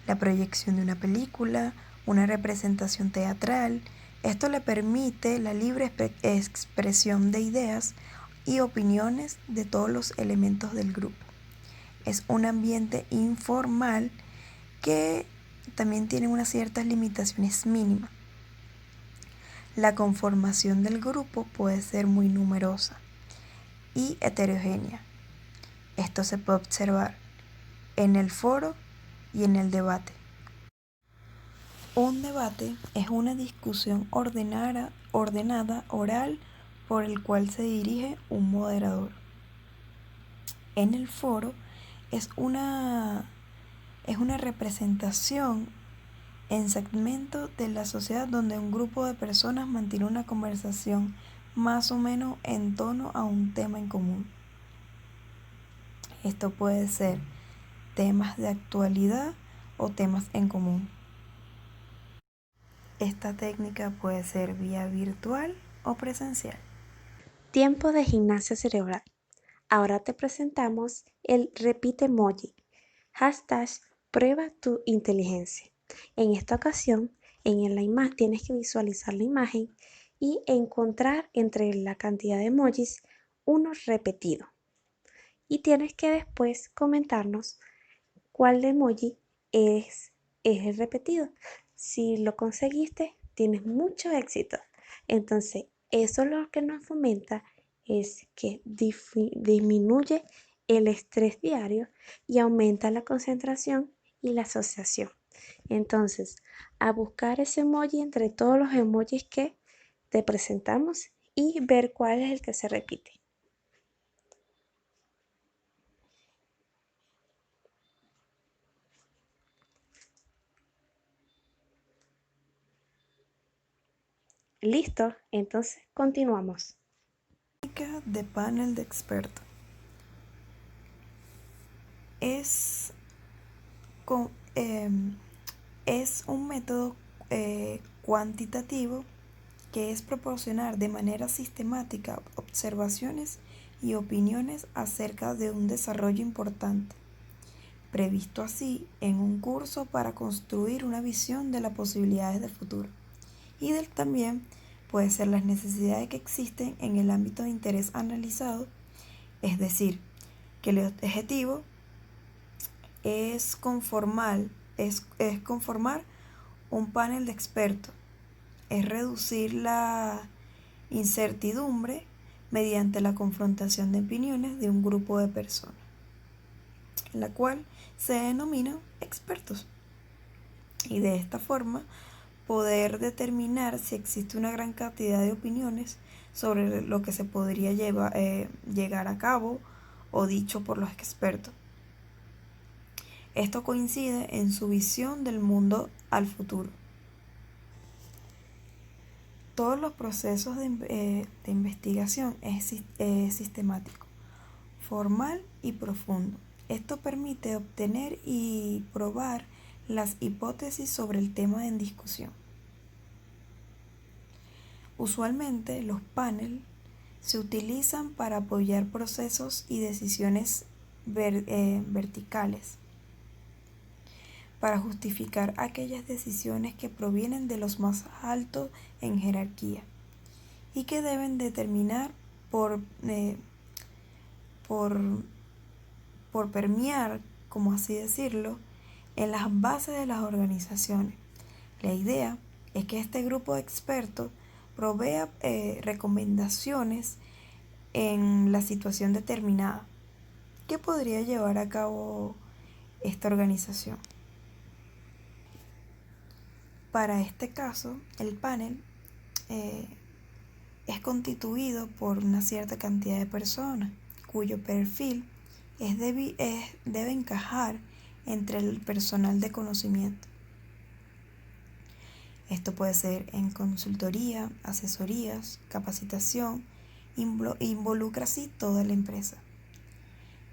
la proyección de una película, una representación teatral. Esto le permite la libre expresión de ideas y opiniones de todos los elementos del grupo. Es un ambiente informal que también tiene unas ciertas limitaciones mínimas. La conformación del grupo puede ser muy numerosa y heterogénea. Esto se puede observar en el foro y en el debate. Un debate es una discusión ordenada, oral, por el cual se dirige un moderador. En el foro es una representación en segmento de la sociedad donde un grupo de personas mantiene una conversación más o menos en torno a un tema en común. Esto puede ser temas de actualidad o temas en común. Esta técnica puede ser vía virtual o presencial. Tiempo de gimnasia cerebral. Ahora te presentamos el repite emoji. Hashtag prueba tu inteligencia. En esta ocasión, en la imagen tienes que visualizar la imagen y encontrar entre la cantidad de emojis uno repetido. Y tienes que después comentarnos cuál emoji es el repetido. Si lo conseguiste, tienes mucho éxito. Entonces, eso lo que nos fomenta es que disminuye el estrés diario y aumenta la concentración y la asociación. Entonces, a buscar ese emoji entre todos los emojis que te presentamos y ver cuál es el que se repite. ¿Listo? Entonces continuamos. Técnica de panel de expertos. Es, con, es un método cuantitativo que es proporcionar de manera sistemática observaciones y opiniones acerca de un desarrollo importante, previsto así en un curso para construir una visión de las posibilidades del futuro. Y también puede ser las necesidades que existen en el ámbito de interés analizado, es decir, que el objetivo es conformar un panel de expertos, es reducir la incertidumbre mediante la confrontación de opiniones de un grupo de personas, la cual se denomina expertos. Y de esta forma poder determinar si existe una gran cantidad de opiniones sobre lo que se podría llegar a cabo o dicho por los expertos. Esto coincide en su visión del mundo al futuro. Todos los procesos de investigación es sistemático, formal y profundo. Esto permite obtener y probar las hipótesis sobre el tema en discusión. Usualmente los paneles se utilizan para apoyar procesos y decisiones verticales, para justificar aquellas decisiones que provienen de los más altos en jerarquía y que deben determinar por permear, como así decirlo, en las bases de las organizaciones. La idea es que este grupo de expertos provea recomendaciones en la situación determinada que podría llevar a cabo esta organización. Para este caso, el panel es constituido por una cierta cantidad de personas cuyo perfil debe encajar entre el personal de conocimiento. Esto puede ser en consultoría, asesorías, capacitación, involucra así toda la empresa.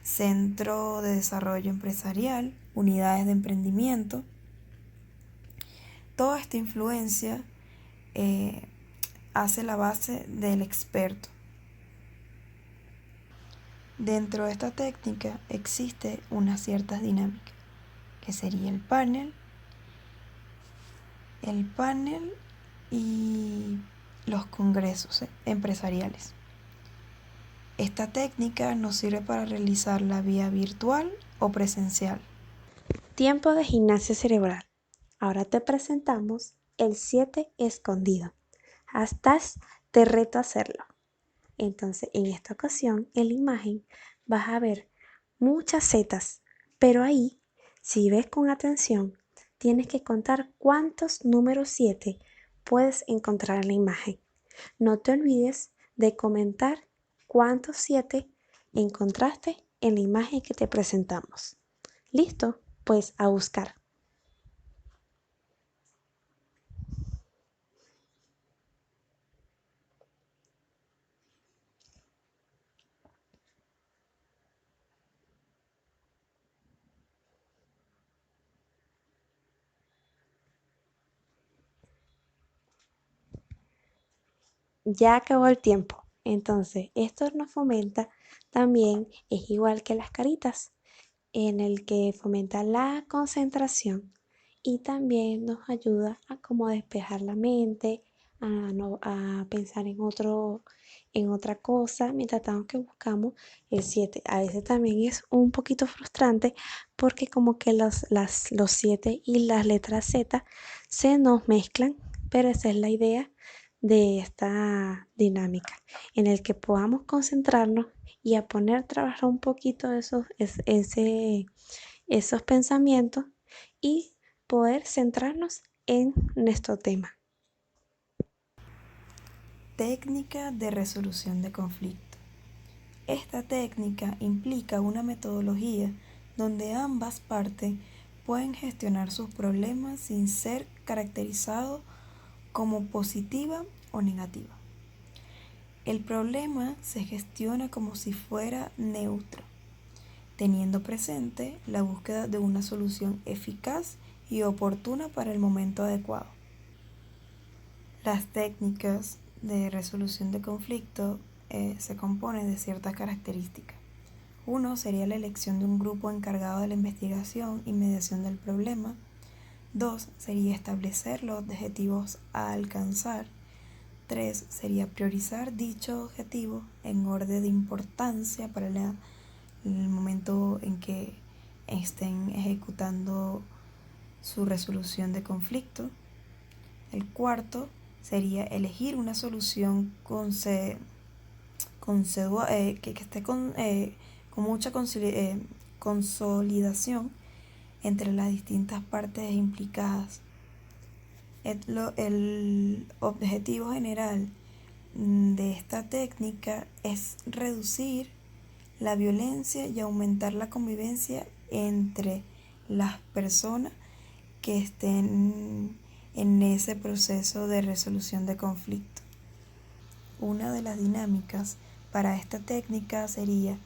Centro de desarrollo empresarial, unidades de emprendimiento. Toda esta influencia hace la base del experto. Dentro de esta técnica existe unas ciertas dinámicas, que sería el panel y los congresos empresariales. Esta técnica nos sirve para realizarla vía virtual o presencial. Tiempo de gimnasia cerebral. Ahora te presentamos el 7 escondido. Hasta te reto a hacerlo. Entonces, en esta ocasión, en la imagen, vas a ver muchas setas, pero ahí, si ves con atención, tienes que contar cuántos números 7 puedes encontrar en la imagen. No te olvides de comentar cuántos 7 encontraste en la imagen que te presentamos. ¿Listo? Pues a buscar. Ya acabó el tiempo. Entonces, esto nos fomenta también, es igual que las caritas, en el que fomenta la concentración y también nos ayuda a como despejar la mente, a pensar en otra cosa, mientras tanto que buscamos el 7. A veces también es un poquito frustrante porque como que los 7 y las letras Z se nos mezclan, pero esa es la idea de esta dinámica, en el que podamos concentrarnos y a poner a trabajar un poquito esos pensamientos y poder centrarnos en nuestro tema. Técnica de resolución de conflictos. Esta técnica implica una metodología donde ambas partes pueden gestionar sus problemas sin ser caracterizados como positiva o negativa. El problema se gestiona como si fuera neutro, teniendo presente la búsqueda de una solución eficaz y oportuna para el momento adecuado. Las técnicas de resolución de conflicto se componen de ciertas características. Uno sería la elección de un grupo encargado de la investigación y mediación del problema. 2 sería establecer los objetivos a alcanzar. 3 sería priorizar dicho objetivo en orden de importancia para el momento en que estén ejecutando su resolución de conflicto. El cuarto sería elegir una solución que esté con mucha consolidación entre las distintas partes implicadas. El objetivo general de esta técnica es reducir la violencia y aumentar la convivencia entre las personas que estén en ese proceso de resolución de conflicto. Una de las dinámicas para esta técnica sería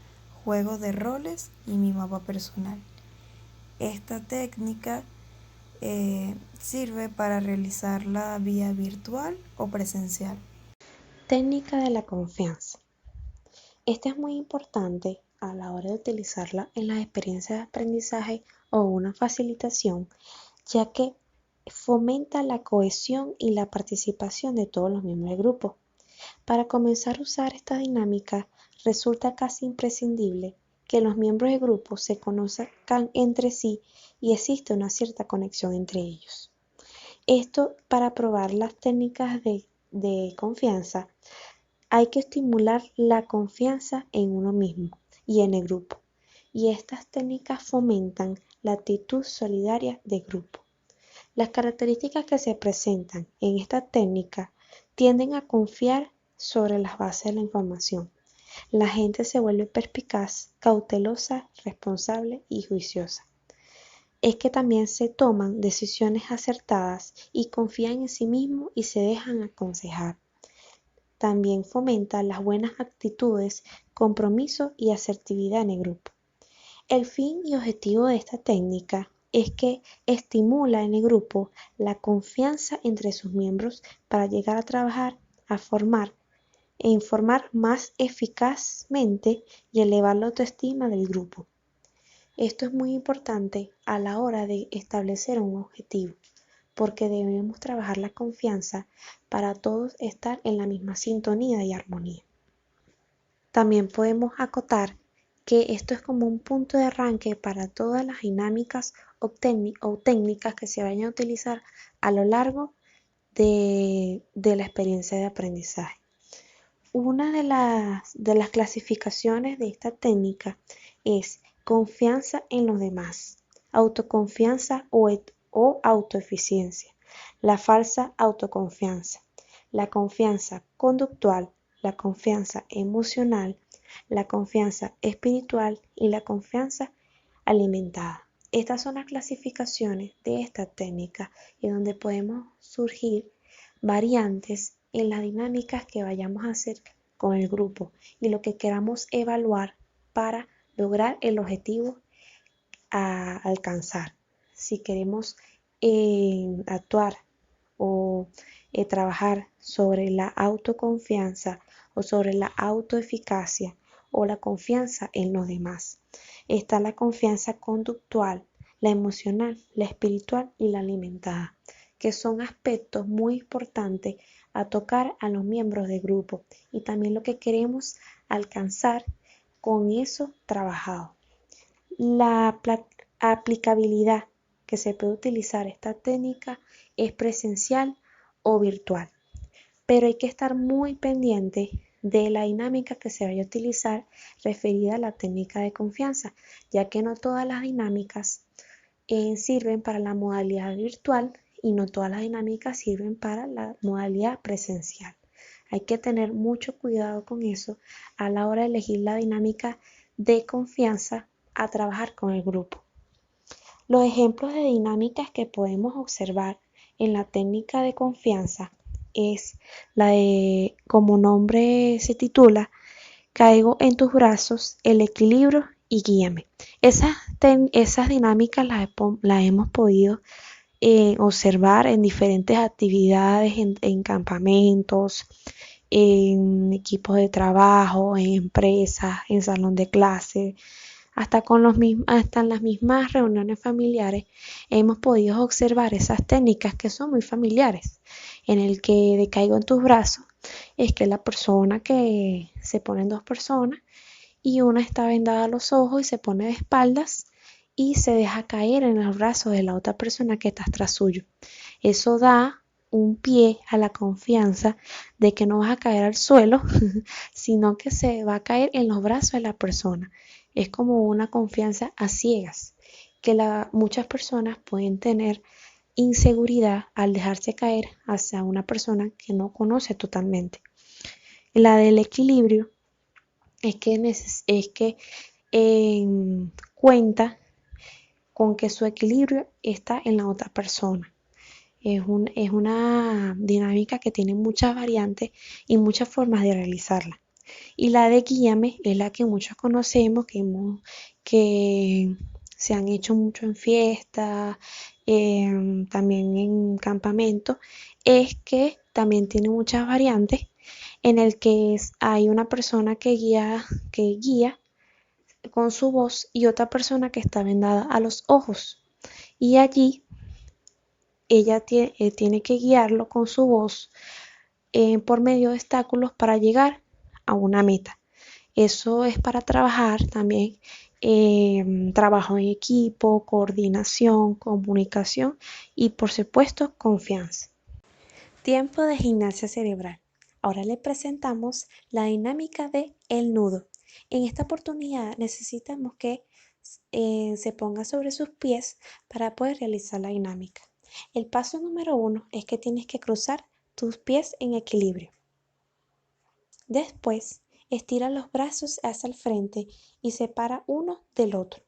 juego de roles y mi mapa personal. Esta técnica sirve para realizarla vía virtual o presencial. Técnica de la confianza. Esta es muy importante a la hora de utilizarla en las experiencias de aprendizaje o una facilitación, ya que fomenta la cohesión y la participación de todos los miembros del grupo. Para comenzar a usar esta dinámica, resulta casi imprescindible que los miembros del grupo se conozcan entre sí y existe una cierta conexión entre ellos. Esto, para probar las técnicas de confianza, hay que estimular la confianza en uno mismo y en el grupo, y estas técnicas fomentan la actitud solidaria del grupo. Las características que se presentan en esta técnica tienden a confiar sobre las bases de la información. La gente se vuelve perspicaz, cautelosa, responsable y juiciosa. Es que también se toman decisiones acertadas y confían en sí mismos y se dejan aconsejar. También fomenta las buenas actitudes, compromiso y asertividad en el grupo. El fin y objetivo de esta técnica es que estimula en el grupo la confianza entre sus miembros para llegar a trabajar, a formar e informar más eficazmente y elevar la autoestima del grupo. Esto es muy importante a la hora de establecer un objetivo, porque debemos trabajar la confianza para todos estar en la misma sintonía y armonía. También podemos acotar que esto es como un punto de arranque para todas las dinámicas o técnicas que se vayan a utilizar a lo largo de la experiencia de aprendizaje. Una de las clasificaciones de esta técnica es confianza en los demás, autoconfianza o autoeficiencia, la falsa autoconfianza, la confianza conductual, la confianza emocional, la confianza espiritual y la confianza alimentada. Estas son las clasificaciones de esta técnica y donde podemos surgir variantes en las dinámicas que vayamos a hacer con el grupo y lo que queramos evaluar para lograr el objetivo a alcanzar. Si queremos actuar o trabajar sobre la autoconfianza o sobre la autoeficacia o la confianza en los demás. Está la confianza conductual, la emocional, la espiritual y la alimentada, que son aspectos muy importantes a tocar a los miembros del grupo y también lo que queremos alcanzar con eso trabajado. La aplicabilidad que se puede utilizar esta técnica es presencial o virtual, pero hay que estar muy pendiente de la dinámica que se vaya a utilizar referida a la técnica de confianza, ya que no todas las dinámicas sirven para la modalidad virtual y no todas las dinámicas sirven para la modalidad presencial. Hay que tener mucho cuidado con eso a la hora de elegir la dinámica de confianza a trabajar con el grupo. Los ejemplos de dinámicas que podemos observar en la técnica de confianza es la de, como nombre se titula, Caigo en tus brazos, el equilibrio y guíame. Esas dinámicas las hemos podido observar en diferentes actividades, en campamentos, en equipos de trabajo, en empresas, en salón de clase, hasta en las mismas reuniones familiares hemos podido observar esas técnicas que son muy familiares, en el que decaigo en tus brazos es que la persona que se ponen dos personas y una está vendada a los ojos y se pone de espaldas y se deja caer en los brazos de la otra persona que está tras suyo. Eso da un pie a la confianza de que no vas a caer al suelo, sino que se va a caer en los brazos de la persona. Es como una confianza a ciegas, que muchas personas pueden tener inseguridad al dejarse caer hacia una persona que no conoce totalmente. La del equilibrio es que cuenta con que su equilibrio está en la otra persona. Es una dinámica que tiene muchas variantes y muchas formas de realizarla. Y la de guíame es la que muchos conocemos, que se han hecho mucho en fiestas, también en campamentos, es que también tiene muchas variantes en el que hay una persona que guía con su voz y otra persona que está vendada a los ojos. Y allí ella tiene que guiarlo con su voz por medio de obstáculos para llegar a una meta. Eso es para trabajar también trabajo en equipo, coordinación, comunicación y por supuesto confianza. Tiempo de gimnasia cerebral. Ahora le presentamos la dinámica de el nudo. En esta oportunidad necesitamos que se ponga sobre sus pies para poder realizar la dinámica. El paso número 1 es que tienes que cruzar tus pies en equilibrio. Después, estira los brazos hacia el frente y separa uno del otro.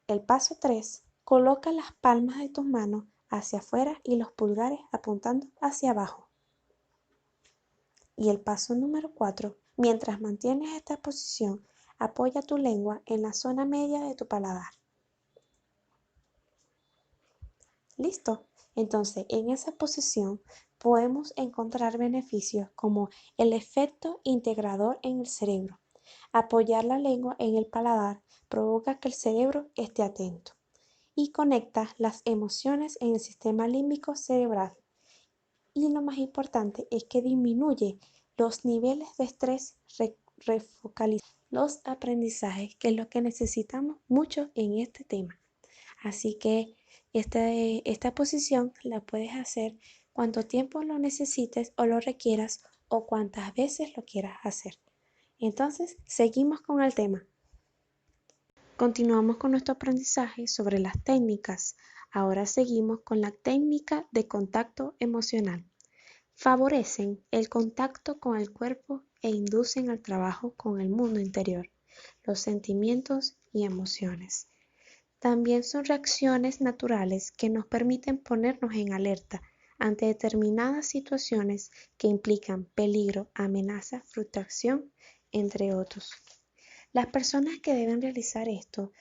El paso 3, coloca las palmas de tus manos hacia afuera y los pulgares apuntando hacia abajo. Y el paso número 4, mientras mantienes esta posición, apoya tu lengua en la zona media de tu paladar. ¿Listo? Entonces, en esa posición podemos encontrar beneficios como el efecto integrador en el cerebro. Apoyar la lengua en el paladar provoca que el cerebro esté atento y conecta las emociones en el sistema límbico cerebral. Y lo más importante es que disminuye los niveles de estrés, refocaliza los aprendizajes, que es lo que necesitamos mucho en este tema. Así que esta posición la puedes hacer cuanto tiempo lo necesites o lo requieras o cuantas veces lo quieras hacer. Entonces, seguimos con el tema. Continuamos con nuestro aprendizaje sobre las técnicas. Ahora seguimos con la técnica de contacto emocional. Favorecen el contacto con el cuerpo e inducen al trabajo con el mundo interior, los sentimientos y emociones. También son reacciones naturales que nos permiten ponernos en alerta ante determinadas situaciones que implican peligro, amenaza, frustración, entre otros. Las personas que deben realizar esto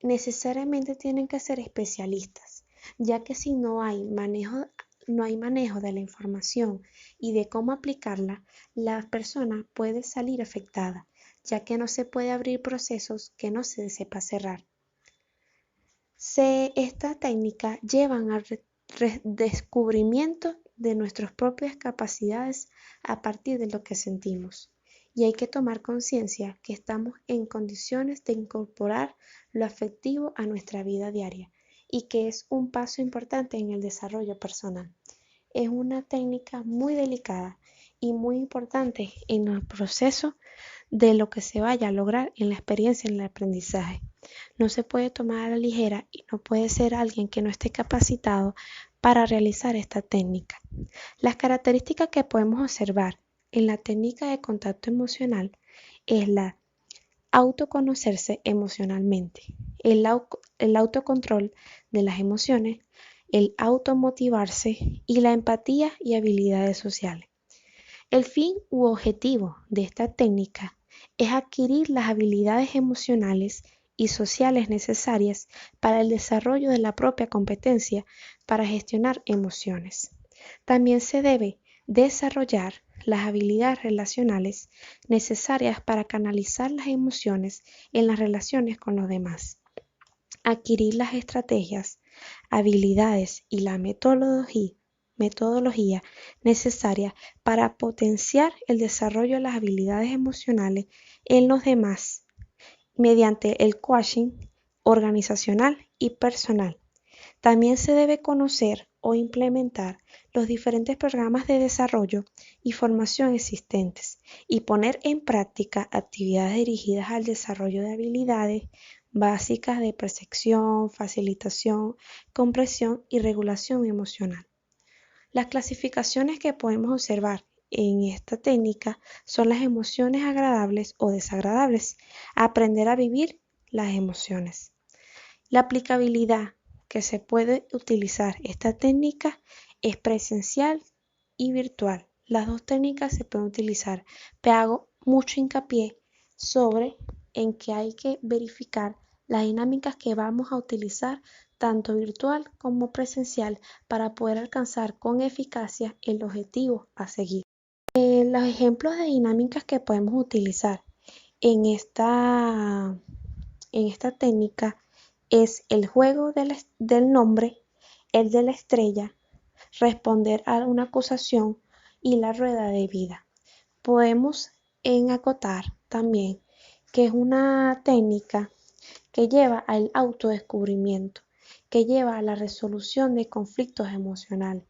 necesariamente tienen que ser especialistas, ya que si no hay manejo de la información y de cómo aplicarla, la persona puede salir afectada, ya que no se puede abrir procesos que no se sepa cerrar. Esta técnica lleva al descubrimiento de nuestras propias capacidades a partir de lo que sentimos. Y hay que tomar conciencia que estamos en condiciones de incorporar lo afectivo a nuestra vida diaria y que es un paso importante en el desarrollo personal. Es una técnica muy delicada y muy importante en el proceso de lo que se vaya a lograr en la experiencia en el aprendizaje. No se puede tomar a la ligera y no puede ser alguien que no esté capacitado para realizar esta técnica. Las características que podemos observar en la técnica de contacto emocional es la autoconocerse emocionalmente, el autocontrol de las emociones, el automotivarse y la empatía y habilidades sociales. El fin u objetivo de esta técnica es adquirir las habilidades emocionales y sociales necesarias para el desarrollo de la propia competencia para gestionar emociones. También se debe desarrollar las habilidades relacionales necesarias para canalizar las emociones en las relaciones con los demás. Adquirir las estrategias, habilidades y la metodología necesaria para potenciar el desarrollo de las habilidades emocionales en los demás mediante el coaching organizacional y personal. También se debe conocer o implementar los diferentes programas de desarrollo y formación existentes y poner en práctica actividades dirigidas al desarrollo de habilidades básicas de percepción, facilitación, comprensión y regulación emocional. Las clasificaciones que podemos observar en esta técnica son las emociones agradables o desagradables. Aprender a vivir las emociones. La aplicabilidad que se puede utilizar esta técnica es presencial y virtual. Las dos técnicas se pueden utilizar, pero hago mucho hincapié sobre en que hay que verificar las dinámicas que vamos a utilizar tanto virtual como presencial para poder alcanzar con eficacia el objetivo a seguir. Los ejemplos de dinámicas que podemos utilizar en esta técnica es el juego del nombre, el de la estrella, responder a una acusación y la rueda de vida. Podemos acotar también que es una técnica que lleva al autodescubrimiento, que lleva a la resolución de conflictos emocionales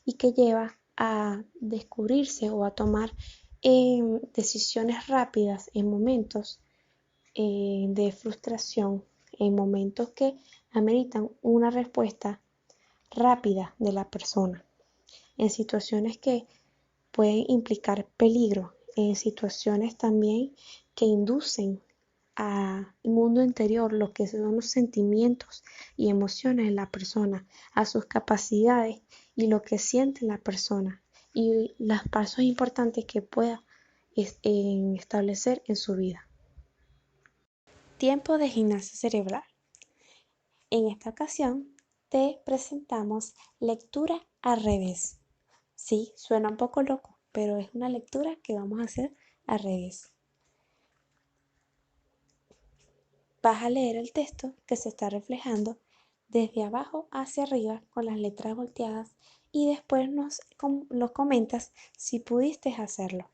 y que lleva a descubrirse o a tomar decisiones rápidas en momentos de frustración, en momentos que ameritan una respuesta rápida de la persona, en situaciones que pueden implicar peligro, en situaciones también que inducen al mundo interior lo que son los sentimientos y emociones de la persona, a sus capacidades y lo que siente la persona y los pasos importantes que pueda establecer en su vida. Tiempo de gimnasia cerebral. En esta ocasión te presentamos lectura al revés. Sí, suena un poco loco, pero es una lectura que vamos a hacer al revés. Vas a leer el texto que se está reflejando desde abajo hacia arriba con las letras volteadas y después nos comentas si pudiste hacerlo.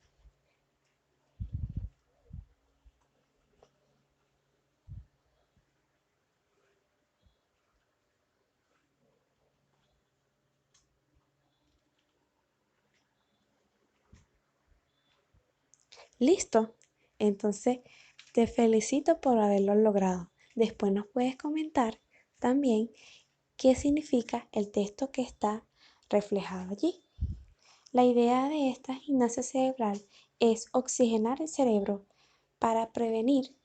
¿Listo? Entonces, te felicito por haberlo logrado. Después nos puedes comentar también qué significa el texto que está reflejado allí. La idea de esta gimnasia cerebral es oxigenar el cerebro para prevenir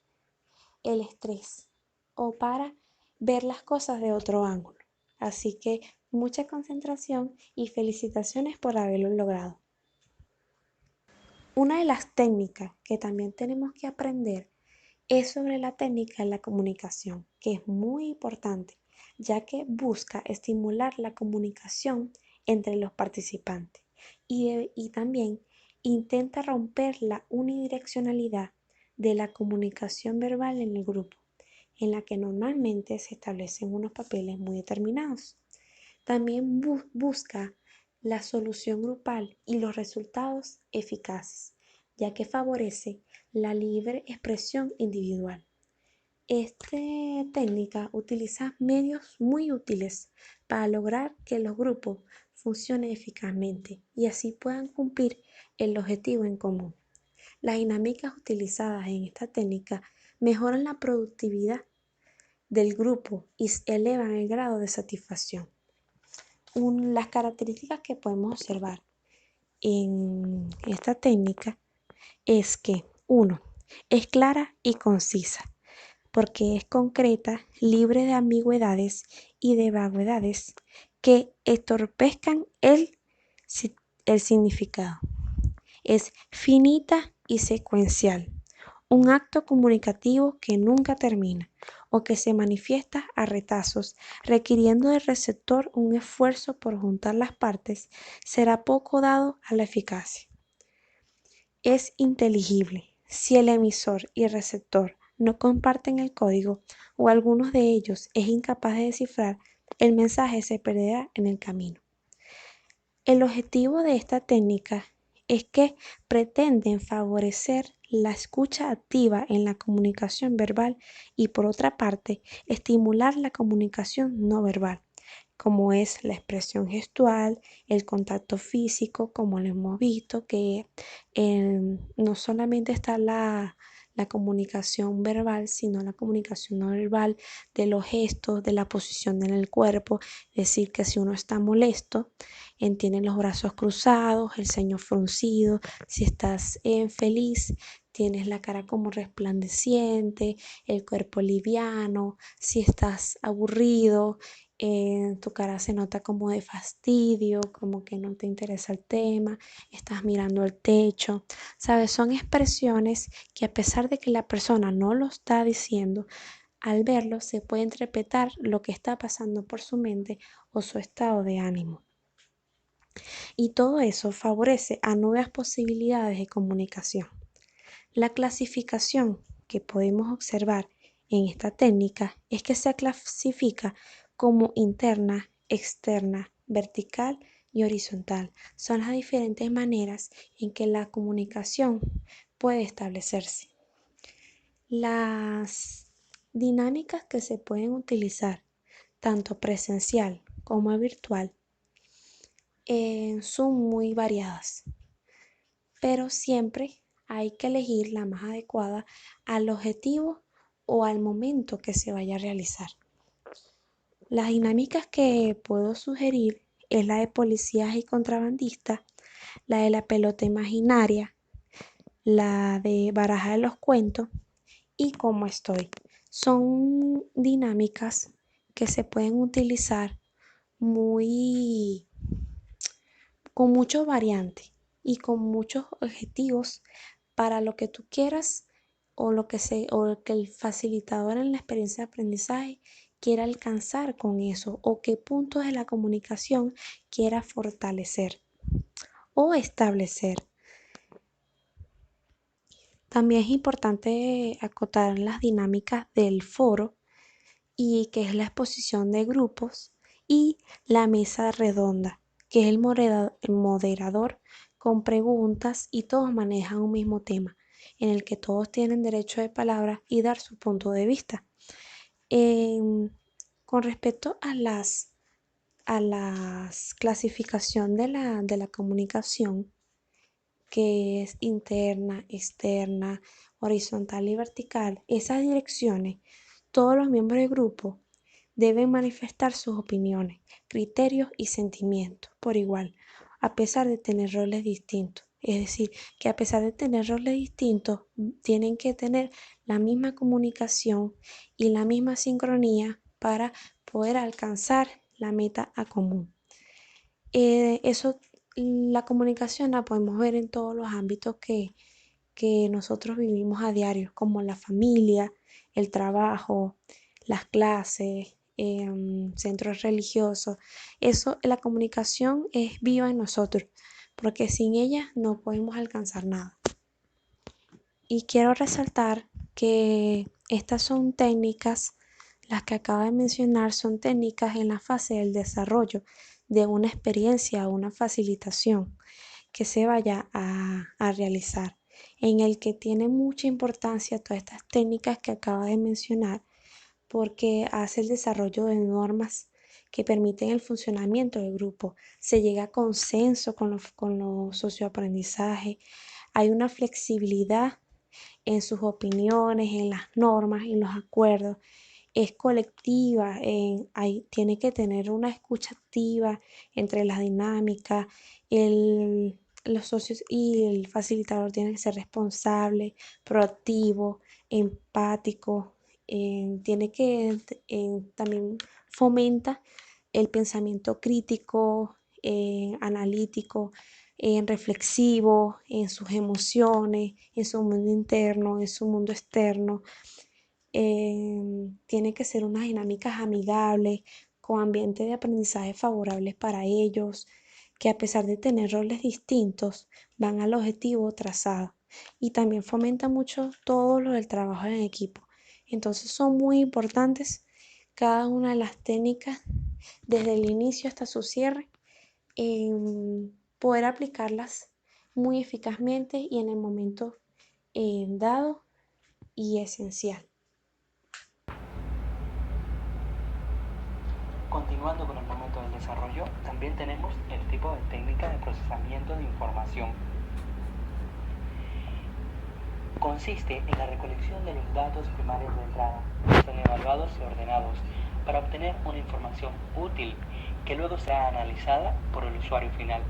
el estrés o para ver las cosas de otro ángulo. Así que mucha concentración y felicitaciones por haberlo logrado. Una de las técnicas que también tenemos que aprender es sobre la técnica de la comunicación, que es muy importante, ya que busca estimular la comunicación entre los participantes y también intenta romper la unidireccionalidad de la comunicación verbal en el grupo, en la que normalmente se establecen unos papeles muy determinados. También busca la solución grupal y los resultados eficaces, ya que favorece la libre expresión individual. Esta técnica utiliza medios muy útiles para lograr que los grupos funcionen eficazmente y así puedan cumplir el objetivo en común. Las dinámicas utilizadas en esta técnica mejoran la productividad del grupo y elevan el grado de satisfacción. Las características que podemos observar en esta técnica es que 1. Es clara y concisa, porque es concreta, libre de ambigüedades y de vaguedades, que entorpezcan el significado. Es finita y secuencial, un acto comunicativo que nunca termina o que se manifiesta a retazos, requiriendo del receptor un esfuerzo por juntar las partes, será poco dado a la eficacia. Es inteligible si el emisor y el receptor no comparten el código o alguno de ellos es incapaz de descifrar, el mensaje se perderá en el camino. El objetivo de esta técnica es que pretenden favorecer la escucha activa en la comunicación verbal y, por otra parte, estimular la comunicación no verbal, como es la expresión gestual, el contacto físico, como lo hemos visto, que no solamente está la comunicación verbal, sino la comunicación no verbal de los gestos, de la posición en el cuerpo. Es decir, que si uno está molesto, tiene los brazos cruzados, el ceño fruncido. Si estás feliz, tienes la cara como resplandeciente, el cuerpo liviano. Si estás aburrido, tu cara se nota como de fastidio, como que no te interesa el tema, estás mirando el techo. ¿Sabes? Son expresiones que, a pesar de que la persona no lo está diciendo, al verlo se puede interpretar lo que está pasando por su mente o su estado de ánimo. Y todo eso favorece a nuevas posibilidades de comunicación. La clasificación que podemos observar en esta técnica es que se clasifica como interna, externa, vertical y horizontal. Son las diferentes maneras en que la comunicación puede establecerse. Las dinámicas que se pueden utilizar, tanto presencial como virtual, son muy variadas, pero siempre hay que elegir la más adecuada al objetivo o al momento que se vaya a realizar. Las dinámicas que puedo sugerir es la de policías y contrabandistas, la de la pelota imaginaria, la de baraja de los cuentos y cómo estoy. Son dinámicas que se pueden utilizar con muchos variantes y con muchos objetivos para lo que tú quieras o lo que el facilitador en la experiencia de aprendizaje quiera alcanzar con eso, o qué puntos de la comunicación quiera fortalecer o establecer. También es importante acotar las dinámicas del foro, y que es la exposición de grupos, y la mesa redonda, que es el moderador con preguntas y todos manejan un mismo tema, en el que todos tienen derecho de palabra y dar su punto de vista. Con respecto a las clasificación de la comunicación, que es interna, externa, horizontal y vertical, esas direcciones, todos los miembros del grupo deben manifestar sus opiniones, criterios y sentimientos por igual, a pesar de tener roles distintos. Es decir, que a pesar de tener roles distintos, tienen que tener la misma comunicación y la misma sincronía para poder alcanzar la meta a común. La comunicación la podemos ver en todos los ámbitos que nosotros vivimos a diario, como la familia, el trabajo, las clases, centros religiosos. La comunicación es viva en nosotros, porque sin ella no podemos alcanzar nada. Y quiero resaltar que estas son técnicas, las que acabo de mencionar, son técnicas en la fase del desarrollo de una experiencia o una facilitación que se vaya a realizar, en el que tiene mucha importancia todas estas técnicas que acabo de mencionar, porque hace el desarrollo de normas que permiten el funcionamiento del grupo. Se llega a consenso con los socioaprendizajes. Hay una flexibilidad en sus opiniones, en las normas, en los acuerdos. Es colectiva, tiene que tener una escucha activa entre las dinámicas. Los socios y el facilitador tienen que ser responsables, proactivos, empáticos. Tiene que también fomenta el pensamiento crítico, analítico, reflexivo en sus emociones, en su mundo interno, en su mundo externo. Tiene que ser unas dinámicas amigables, con ambientes de aprendizaje favorables para ellos, que a pesar de tener roles distintos, van al objetivo trazado. Y también fomenta mucho todo lo del trabajo en equipo. Entonces son muy importantes cada una de las técnicas, desde el inicio hasta su cierre, poder aplicarlas muy eficazmente y en el momento dado y esencial. Continuando con el momento del desarrollo, también tenemos el tipo de técnica de procesamiento de información. Consiste en la recolección de los datos primarios de entrada, que son evaluados y ordenados para obtener una información útil que luego será analizada por el usuario final.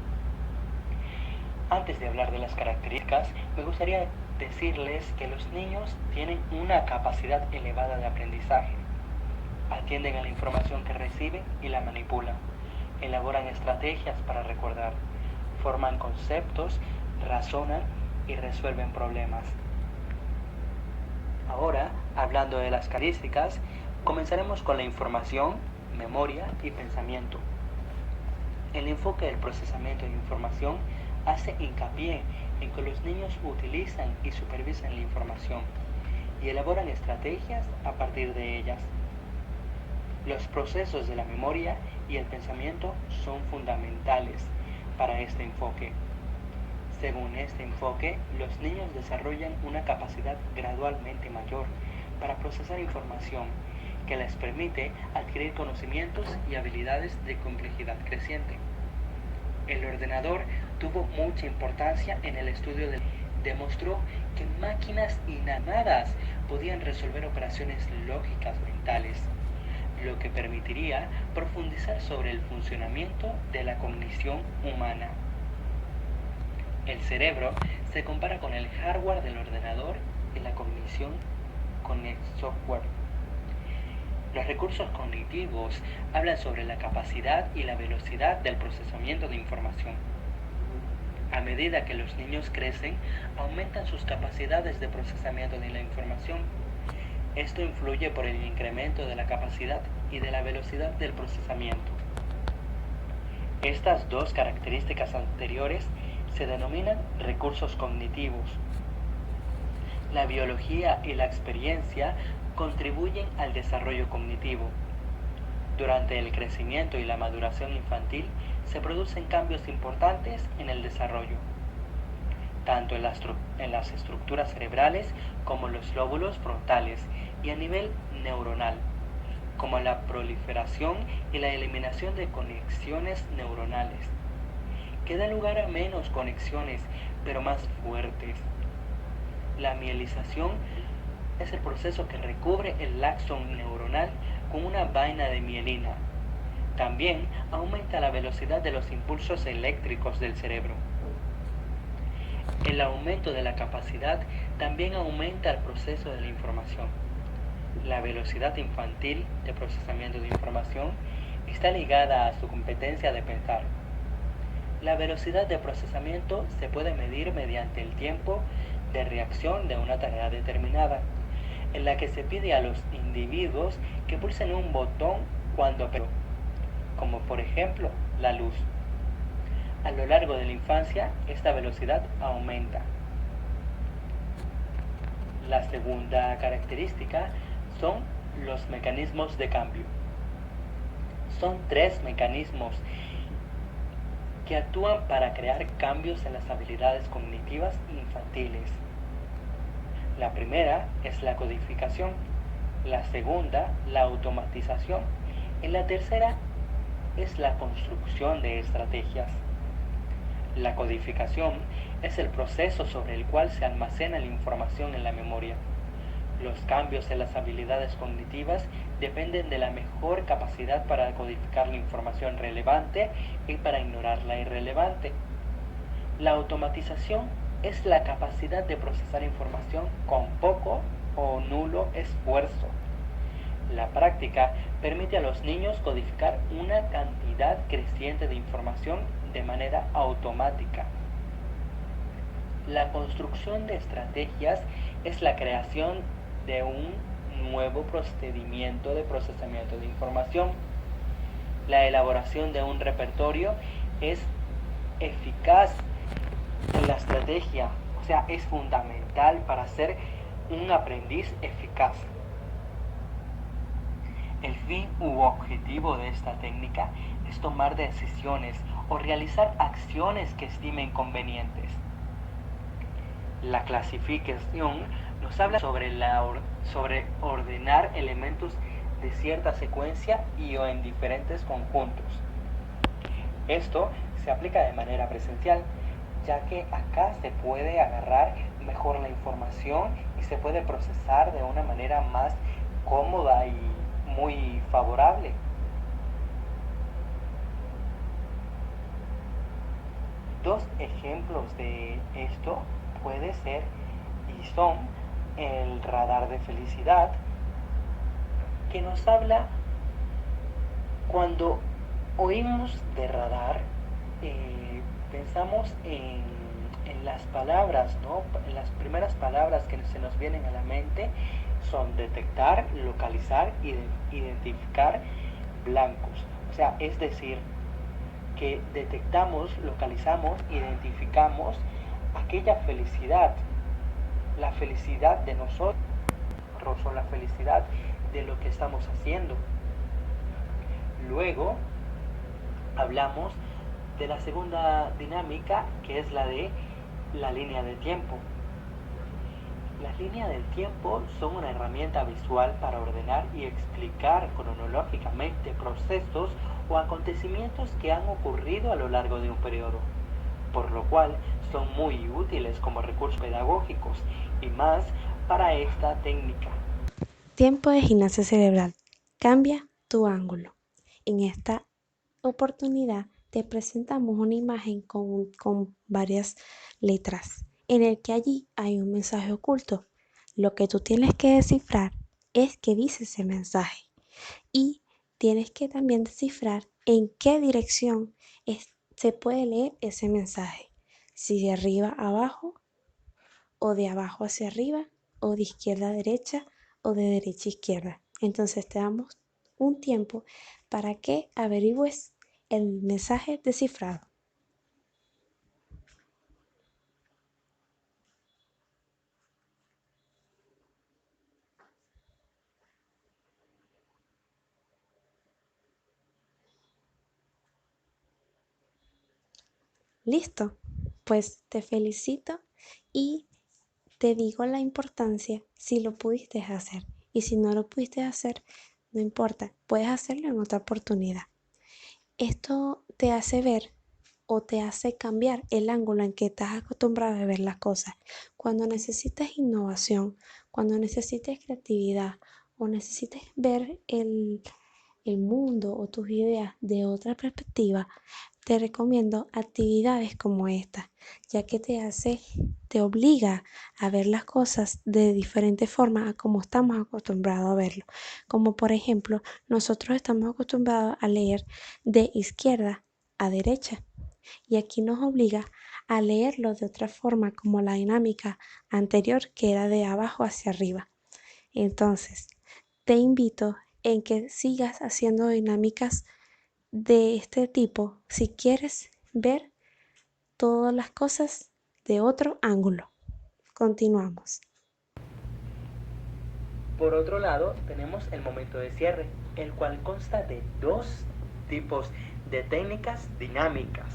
Antes de hablar de las características, me gustaría decirles que los niños tienen una capacidad elevada de aprendizaje. Atienden a la información que reciben y la manipulan. Elaboran estrategias para recordar. Forman conceptos, razonan y resuelven problemas. Ahora, hablando de las características, comenzaremos con la información, memoria y pensamiento. El enfoque del procesamiento de información hace hincapié en que los niños utilizan y supervisan la información y elaboran estrategias a partir de ellas. Los procesos de la memoria y el pensamiento son fundamentales para este enfoque. Según este enfoque, los niños desarrollan una capacidad gradualmente mayor para procesar información que les permite adquirir conocimientos y habilidades de complejidad creciente. El ordenador tuvo mucha importancia en el estudio demostró que máquinas inanimadas podían resolver operaciones lógicas mentales, lo que permitiría profundizar sobre el funcionamiento de la cognición humana. El cerebro se compara con el hardware del ordenador y la cognición con el software. Los recursos cognitivos hablan sobre la capacidad y la velocidad del procesamiento de información. A medida que los niños crecen, aumentan sus capacidades de procesamiento de la información. Esto influye por el incremento de la capacidad y de la velocidad del procesamiento. Estas dos características anteriores se denominan recursos cognitivos. La biología y la experiencia contribuyen al desarrollo cognitivo. Durante el crecimiento y la maduración infantil se producen cambios importantes en el desarrollo, tanto en las estructuras cerebrales como en los lóbulos frontales y a nivel neuronal, como la proliferación y la eliminación de conexiones neuronales, que da lugar a menos conexiones, pero más fuertes. La mielización es el proceso que recubre el axón neuronal con una vaina de mielina. También aumenta la velocidad de los impulsos eléctricos del cerebro. El aumento de la capacidad también aumenta el proceso de la información. La velocidad infantil de procesamiento de información está ligada a su competencia de pensar. La velocidad de procesamiento se puede medir mediante el tiempo de reacción de una tarea determinada, en la que se pide a los individuos que pulsen un botón cuando como por ejemplo la luz. A lo largo de la infancia, esta velocidad aumenta. La segunda característica son los mecanismos de cambio. Son 3 mecanismos que actúan para crear cambios en las habilidades cognitivas infantiles. La primera es la codificación, la segunda la automatización y la tercera es la construcción de estrategias. La codificación es el proceso sobre el cual se almacena la información en la memoria. Los cambios en las habilidades cognitivas dependen de la mejor capacidad para codificar la información relevante y para ignorar la irrelevante. La automatización es la capacidad de procesar información con poco o nulo esfuerzo. La práctica permite a los niños codificar una cantidad creciente de información de manera automática. La construcción de estrategias es la creación de un nuevo procedimiento de procesamiento de información. La elaboración de un repertorio es eficaz en la estrategia, o sea, es fundamental para ser un aprendiz eficaz. El fin u objetivo de esta técnica es tomar decisiones o realizar acciones que estimen convenientes. La clasificación nos habla sobre ordenar elementos de cierta secuencia y o en diferentes conjuntos. Esto se aplica de manera presencial, ya que acá se puede agarrar mejor la información y se puede procesar de una manera más cómoda y muy favorable. Dos ejemplos de esto puede ser y son el radar de felicidad, que nos habla cuando oímos de radar, pensamos en las palabras, ¿no? Las primeras palabras que se nos vienen a la mente son detectar, localizar y identificar blancos. O sea, es decir, que detectamos, localizamos, identificamos aquella felicidad, la felicidad de nosotros o la felicidad de lo que estamos haciendo. Luego hablamos de la segunda dinámica, que es la de la línea de tiempo. Las líneas del tiempo son una herramienta visual para ordenar y explicar cronológicamente procesos o acontecimientos que han ocurrido a lo largo de un periodo, por lo cual son muy útiles como recursos pedagógicos y más para esta técnica. Tiempo de gimnasia cerebral. Cambia tu ángulo. En esta oportunidad te presentamos una imagen con varias letras, en el que allí hay un mensaje oculto. Lo que tú tienes que descifrar es qué dice ese mensaje y tienes que también descifrar en qué dirección se puede leer ese mensaje, si de arriba a abajo o de abajo hacia arriba o de izquierda a derecha o de derecha a izquierda. Entonces te damos un tiempo para que averigües el mensaje descifrado. ¿Listo? Pues te felicito y te digo la importancia si lo pudiste hacer. Y si no lo pudiste hacer, no importa, puedes hacerlo en otra oportunidad. Esto te hace ver o te hace cambiar el ángulo en que estás acostumbrado a ver las cosas. Cuando necesites innovación, cuando necesites creatividad o necesites ver el mundo o tus ideas de otra perspectiva, te recomiendo actividades como esta, ya que te obliga a ver las cosas de diferente forma a como estamos acostumbrados a verlo. Como por ejemplo, nosotros estamos acostumbrados a leer de izquierda a derecha y aquí nos obliga a leerlo de otra forma, como la dinámica anterior que era de abajo hacia arriba. Entonces, te invito en que sigas haciendo dinámicas de este tipo si quieres ver todas las cosas de otro ángulo. Continuamos. Por otro lado, tenemos el momento de cierre, el cual consta de dos tipos de técnicas dinámicas,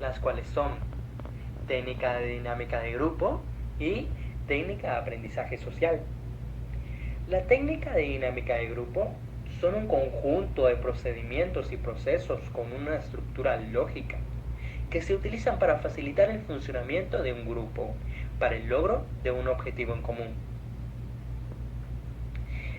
las cuales son técnica de dinámica de grupo y técnica de aprendizaje social. La técnica de dinámica de grupo son un conjunto de procedimientos y procesos con una estructura lógica que se utilizan para facilitar el funcionamiento de un grupo para el logro de un objetivo en común.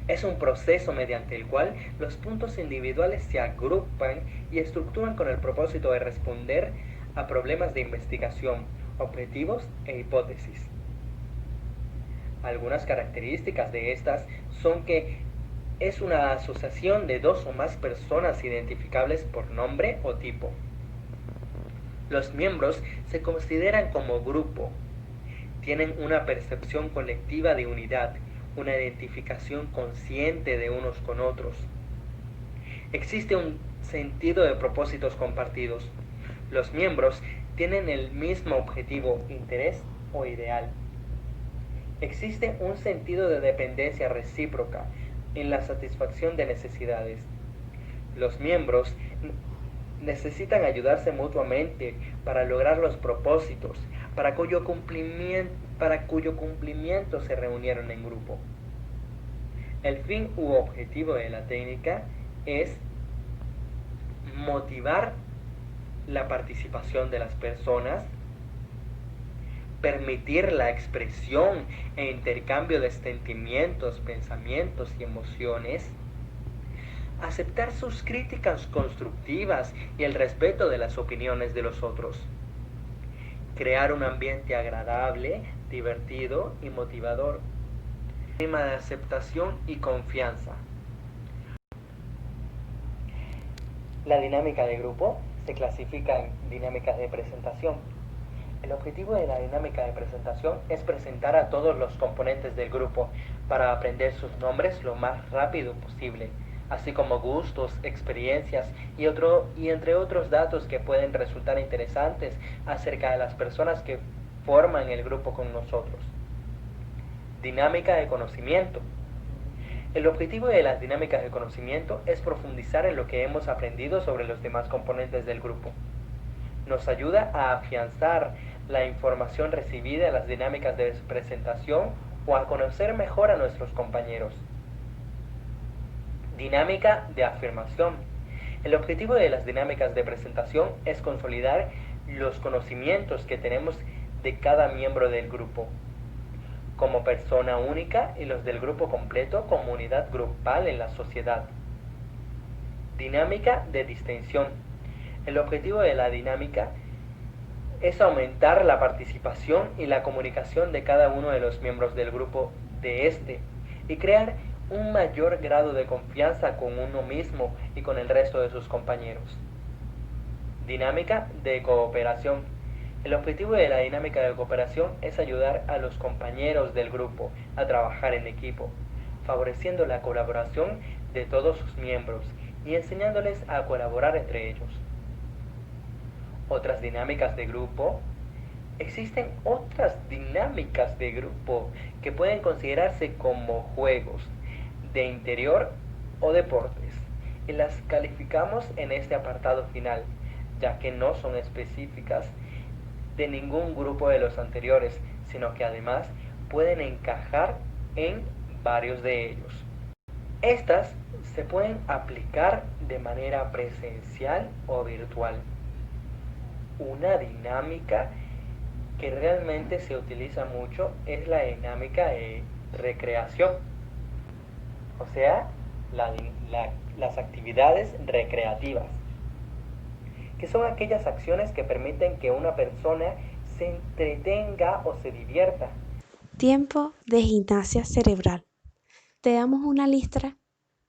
Es un proceso mediante el cual los puntos individuales se agrupan y estructuran con el propósito de responder a problemas de investigación, objetivos e hipótesis. Algunas características de estas son que es una asociación de dos o más personas identificables por nombre o tipo. Los miembros se consideran como grupo. Tienen una percepción colectiva de unidad, una identificación consciente de unos con otros. Existe un sentido de propósitos compartidos. Los miembros tienen el mismo objetivo, interés o ideal. Existe un sentido de dependencia recíproca en la satisfacción de necesidades. Los miembros necesitan ayudarse mutuamente para lograr los propósitos, para cuyo cumplimiento se reunieron en grupo. El fin u objetivo de la técnica es motivar la participación de las personas, permitir la expresión e intercambio de sentimientos, pensamientos y emociones, aceptar sus críticas constructivas y el respeto de las opiniones de los otros, crear un ambiente agradable, divertido y motivador, clima de aceptación y confianza. La dinámica de grupo se clasifica en dinámicas de presentación. El objetivo de la dinámica de presentación es presentar a todos los componentes del grupo para aprender sus nombres lo más rápido posible, así como gustos, experiencias y entre otros datos que pueden resultar interesantes acerca de las personas que forman el grupo con nosotros. Dinámica de conocimiento. El objetivo de las dinámicas de conocimiento es profundizar en lo que hemos aprendido sobre los demás componentes del grupo. Nos ayuda a afianzar la información recibida en las dinámicas de presentación o a conocer mejor a nuestros compañeros. Dinámica de afirmación. El objetivo de las dinámicas de presentación es consolidar los conocimientos que tenemos de cada miembro del grupo, como persona única y los del grupo completo como unidad grupal en la sociedad. Dinámica de distensión. El objetivo de la dinámica es aumentar la participación y la comunicación de cada uno de los miembros del grupo y crear un mayor grado de confianza con uno mismo y con el resto de sus compañeros. Dinámica de cooperación. El objetivo de la dinámica de cooperación es ayudar a los compañeros del grupo a trabajar en equipo, favoreciendo la colaboración de todos sus miembros y enseñándoles a colaborar entre ellos. Otras dinámicas de grupo. Existen otras dinámicas de grupo que pueden considerarse como juegos de interior o deportes y las calificamos en este apartado final, ya que no son específicas de ningún grupo de los anteriores, sino que además pueden encajar en varios de ellos. Estas se pueden aplicar de manera presencial o virtual. Una dinámica que realmente se utiliza mucho es la dinámica de recreación, o sea, las actividades recreativas, que son aquellas acciones que permiten que una persona se entretenga o se divierta. Tiempo de gimnasia cerebral. Te damos una lista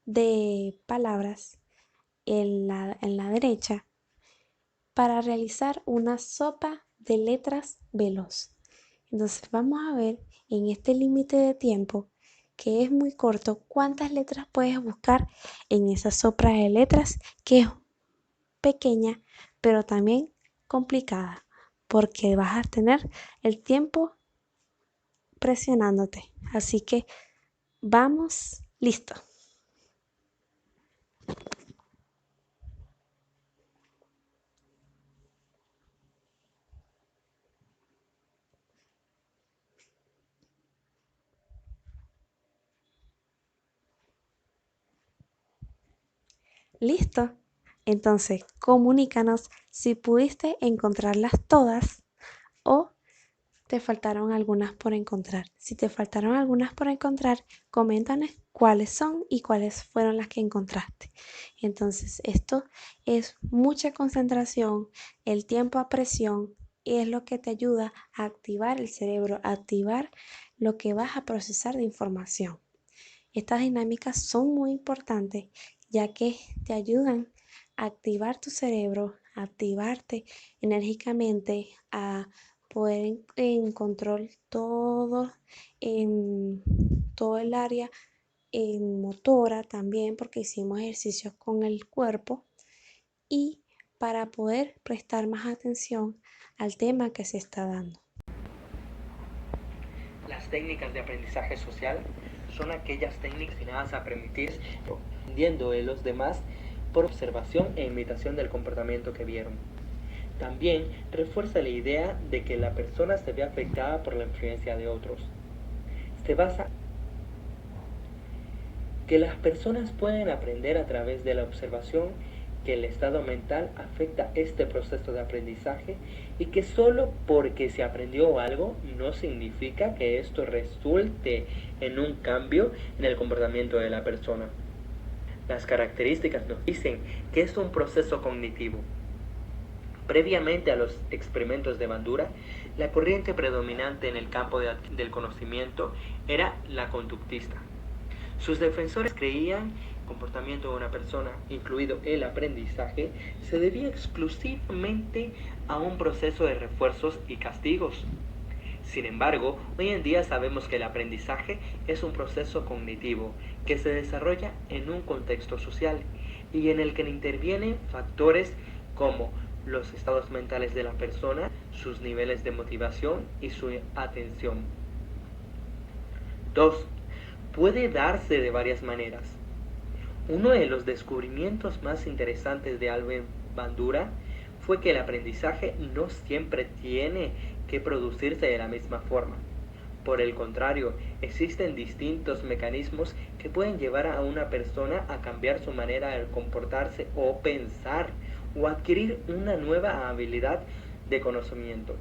de palabras en la derecha para realizar una sopa de letras veloz. Entonces vamos a ver en este límite de tiempo, que es muy corto, cuántas letras puedes buscar en esa sopa de letras, que es pequeña pero también complicada, porque vas a tener el tiempo presionándote. Así que vamos, listo. ¿Listo? Entonces, comunícanos si pudiste encontrarlas todas o te faltaron algunas por encontrar. Si te faltaron algunas por encontrar, coméntanos cuáles son y cuáles fueron las que encontraste. Entonces, esto es mucha concentración, el tiempo a presión, y es lo que te ayuda a activar el cerebro, a activar lo que vas a procesar de información. Estas dinámicas son muy importantes ya que te ayudan a activar tu cerebro, a activarte enérgicamente, a poder en control todo el área motora también, porque hicimos ejercicios con el cuerpo y para poder prestar más atención al tema que se está dando. Las técnicas de aprendizaje social son aquellas técnicas destinadas a permitir aprendiendo de los demás por observación e imitación del comportamiento que vieron. También refuerza la idea de que la persona se ve afectada por la influencia de otros. Se basa que las personas pueden aprender a través de la observación, que el estado mental afecta este proceso de aprendizaje y que solo porque se aprendió algo no significa que esto resulte en un cambio en el comportamiento de la persona. Las características nos dicen que es un proceso cognitivo. Previamente a los experimentos de Bandura, la corriente predominante en el campo del conocimiento era la conductista. Sus defensores creían que el comportamiento de una persona, incluido el aprendizaje, se debía exclusivamente a un proceso de refuerzos y castigos. Sin embargo, hoy en día sabemos que el aprendizaje es un proceso cognitivo que se desarrolla en un contexto social y en el que intervienen factores como los estados mentales de la persona, sus niveles de motivación y su atención. 2. Puede darse de varias maneras. Uno de los descubrimientos más interesantes de Albert Bandura fue que el aprendizaje no siempre tiene que producirse de la misma forma. Por el contrario, existen distintos mecanismos que pueden llevar a una persona a cambiar su manera de comportarse o pensar o adquirir una nueva habilidad de conocimiento.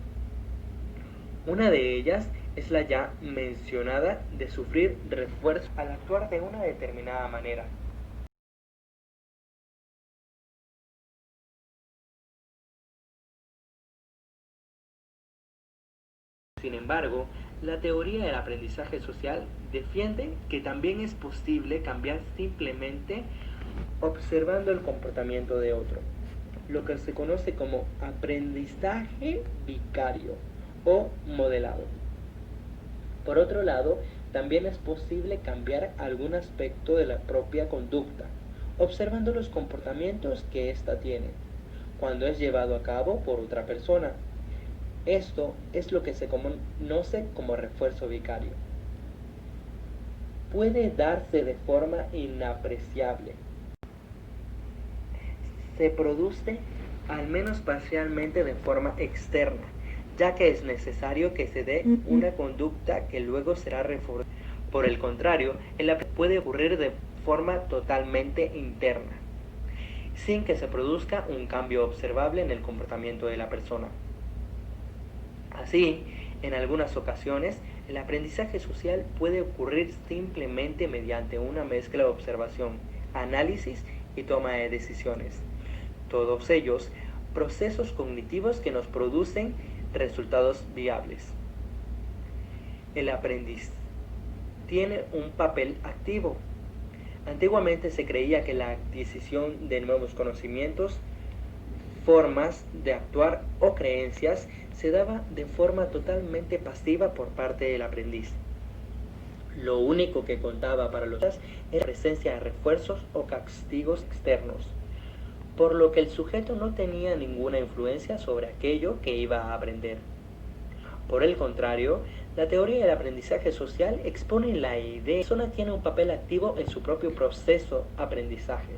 Una de ellas es la ya mencionada de sufrir refuerzo al actuar de una determinada manera. Sin embargo, la teoría del aprendizaje social defiende que también es posible cambiar simplemente observando el comportamiento de otro, lo que se conoce como aprendizaje vicario o modelado. Por otro lado, también es posible cambiar algún aspecto de la propia conducta, observando los comportamientos que ésta tiene, cuando es llevado a cabo por otra persona. Esto es lo que se conoce como refuerzo vicario. Puede darse de forma inapreciable. Se produce al menos parcialmente de forma externa, ya que es necesario que se dé una conducta que luego será reforzada. Por el contrario, el aprendizaje puede ocurrir de forma totalmente interna, sin que se produzca un cambio observable en el comportamiento de la persona. Así, en algunas ocasiones, el aprendizaje social puede ocurrir simplemente mediante una mezcla de observación, análisis y toma de decisiones. Todos ellos, procesos cognitivos que nos producen resultados viables. El aprendiz tiene un papel activo. Antiguamente se creía que la adquisición de nuevos conocimientos, formas de actuar o creencias se daba de forma totalmente pasiva por parte del aprendiz. Lo único que contaba para los demás era la presencia de refuerzos o castigos externos, por lo que el sujeto no tenía ninguna influencia sobre aquello que iba a aprender. Por el contrario, la teoría del aprendizaje social expone la idea de que la persona tiene un papel activo en su propio proceso de aprendizaje.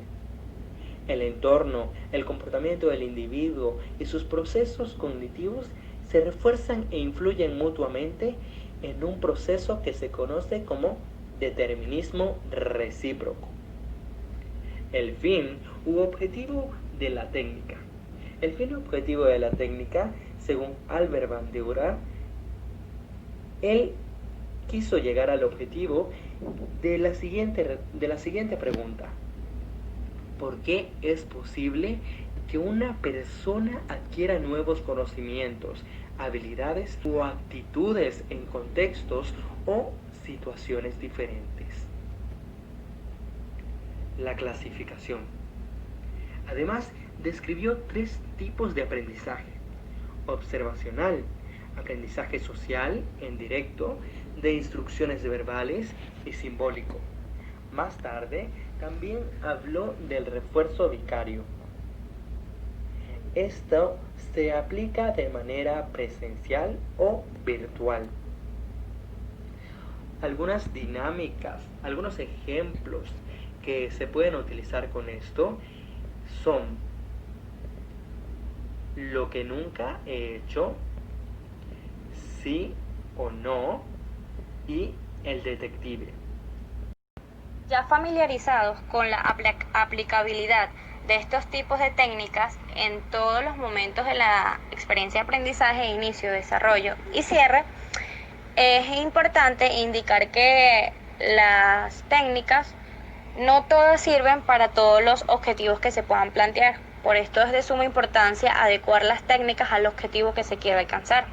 El entorno, el comportamiento del individuo y sus procesos cognitivos se refuerzan e influyen mutuamente en un proceso que se conoce como determinismo recíproco. El fin u objetivo de la técnica. El fin objetivo de la técnica, según Albert Bandura, él quiso llegar al objetivo de la siguiente pregunta. ¿Por qué es posible que una persona adquiera nuevos conocimientos, habilidades o actitudes en contextos o situaciones diferentes? la clasificación. Además, describió 3 tipos de aprendizaje: observacional, aprendizaje social en directo, de instrucciones verbales y simbólico. Más tarde, también habló del refuerzo vicario. Esto se aplica de manera presencial o virtual. Algunas dinámicas, algunos ejemplos que se pueden utilizar con esto son: lo que nunca he hecho, sí o no, y el detective. Ya familiarizados con la aplicabilidad de estos tipos de técnicas en todos los momentos de la experiencia de aprendizaje, inicio, desarrollo y cierre, es importante indicar que las técnicas no todas sirven para todos los objetivos que se puedan plantear. Por esto es de suma importancia adecuar las técnicas al objetivo que se quiere alcanzar.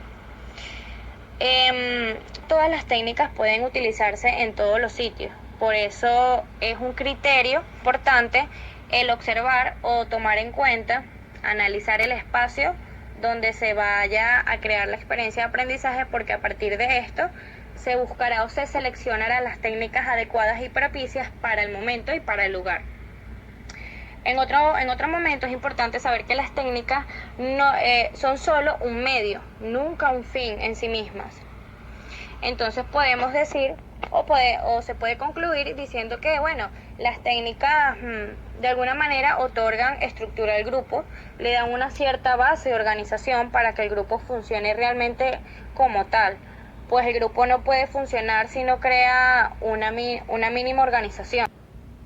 Todas las técnicas pueden utilizarse en todos los sitios. Por eso es un criterio importante el observar o tomar en cuenta, analizar el espacio donde se vaya a crear la experiencia de aprendizaje, porque a partir de esto se buscará o se seleccionará las técnicas adecuadas y propicias para el momento y para el lugar. En otro momento es importante saber que las técnicas no, son solo un medio, nunca un fin en sí mismas. Entonces podemos decir o se puede concluir diciendo que, bueno, las técnicas de alguna manera otorgan estructura al grupo, le dan una cierta base de organización para que el grupo funcione realmente como tal, pues el grupo no puede funcionar si no crea una mínima organización.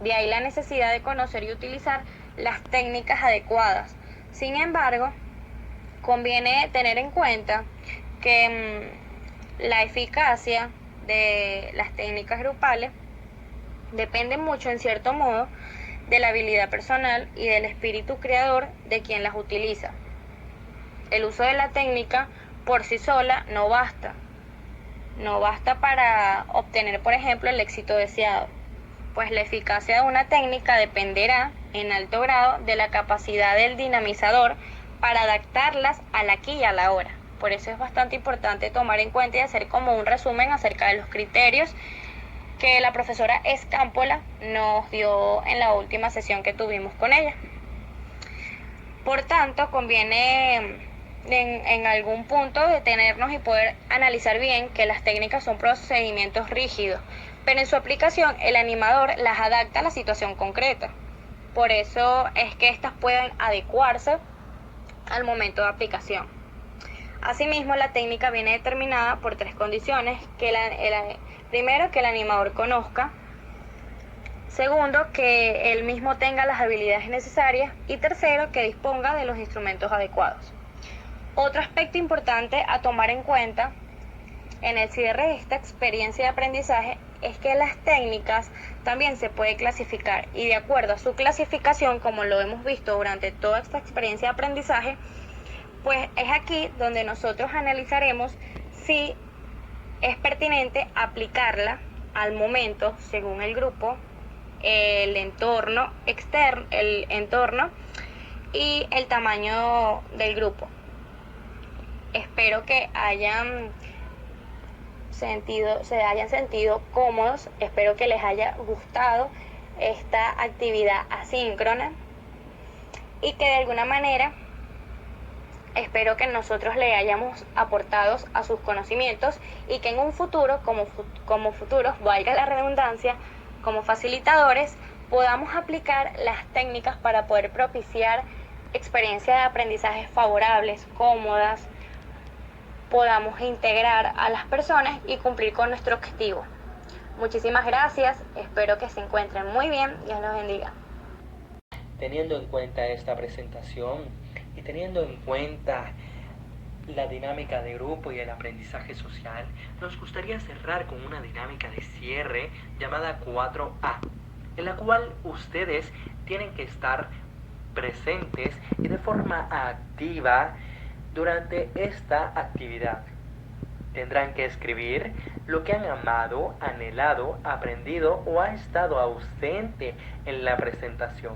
De ahí la necesidad de conocer y utilizar las técnicas adecuadas. Sin embargo, conviene tener en cuenta que la eficacia de las técnicas grupales depende mucho, en cierto modo, de la habilidad personal y del espíritu creador de quien las utiliza. El uso de la técnica por sí sola no basta para obtener, por ejemplo, el éxito deseado, pues la eficacia de una técnica dependerá en alto grado de la capacidad del dinamizador para adaptarlas al aquí y a la ahora. Por eso es bastante importante tomar en cuenta y hacer como un resumen acerca de los criterios que la profesora Escámpola nos dio en la última sesión que tuvimos con ella. Por tanto, conviene en algún punto detenernos y poder analizar bien que las técnicas son procedimientos rígidos, pero en su aplicación el animador las adapta a la situación concreta. Por eso es que estas pueden adecuarse al momento de aplicación. Asimismo, la técnica viene determinada por 3 condiciones: primero, que el animador conozca; segundo, que él mismo tenga las habilidades necesarias; y tercero, que disponga de los instrumentos adecuados. Otro aspecto importante a tomar en cuenta en el cierre de esta experiencia de aprendizaje es que las técnicas también se puede clasificar, y de acuerdo a su clasificación, como lo hemos visto durante toda esta experiencia de aprendizaje, pues es aquí donde nosotros analizaremos si es pertinente aplicarla al momento según el grupo, el entorno externo, el entorno y el tamaño del grupo. Espero que se hayan sentido cómodos, espero que les haya gustado esta actividad asíncrona y que de alguna manera espero que nosotros le hayamos aportado a sus conocimientos, y que en un futuro, como futuros, valga la redundancia, como facilitadores, podamos aplicar las técnicas para poder propiciar experiencias de aprendizaje favorables, cómodas, podamos integrar a las personas y cumplir con nuestro objetivo. Muchísimas gracias, espero que se encuentren muy bien, Dios los bendiga. Teniendo en cuenta esta presentación y teniendo en cuenta la dinámica de grupo y el aprendizaje social, nos gustaría cerrar con una dinámica de cierre llamada 4A, en la cual ustedes tienen que estar presentes y de forma activa durante esta actividad. Tendrán que escribir lo que han amado, anhelado, aprendido o ha estado ausente en la presentación.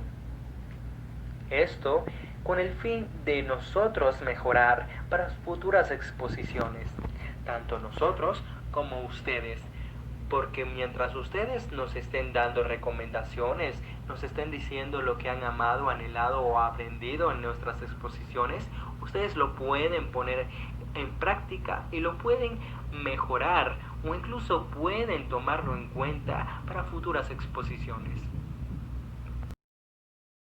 Esto con el fin de nosotros mejorar para futuras exposiciones, tanto nosotros como ustedes. Porque mientras ustedes nos estén dando recomendaciones, nos estén diciendo lo que han amado, anhelado o aprendido en nuestras exposiciones, ustedes lo pueden poner en práctica y lo pueden mejorar o incluso pueden tomarlo en cuenta para futuras exposiciones.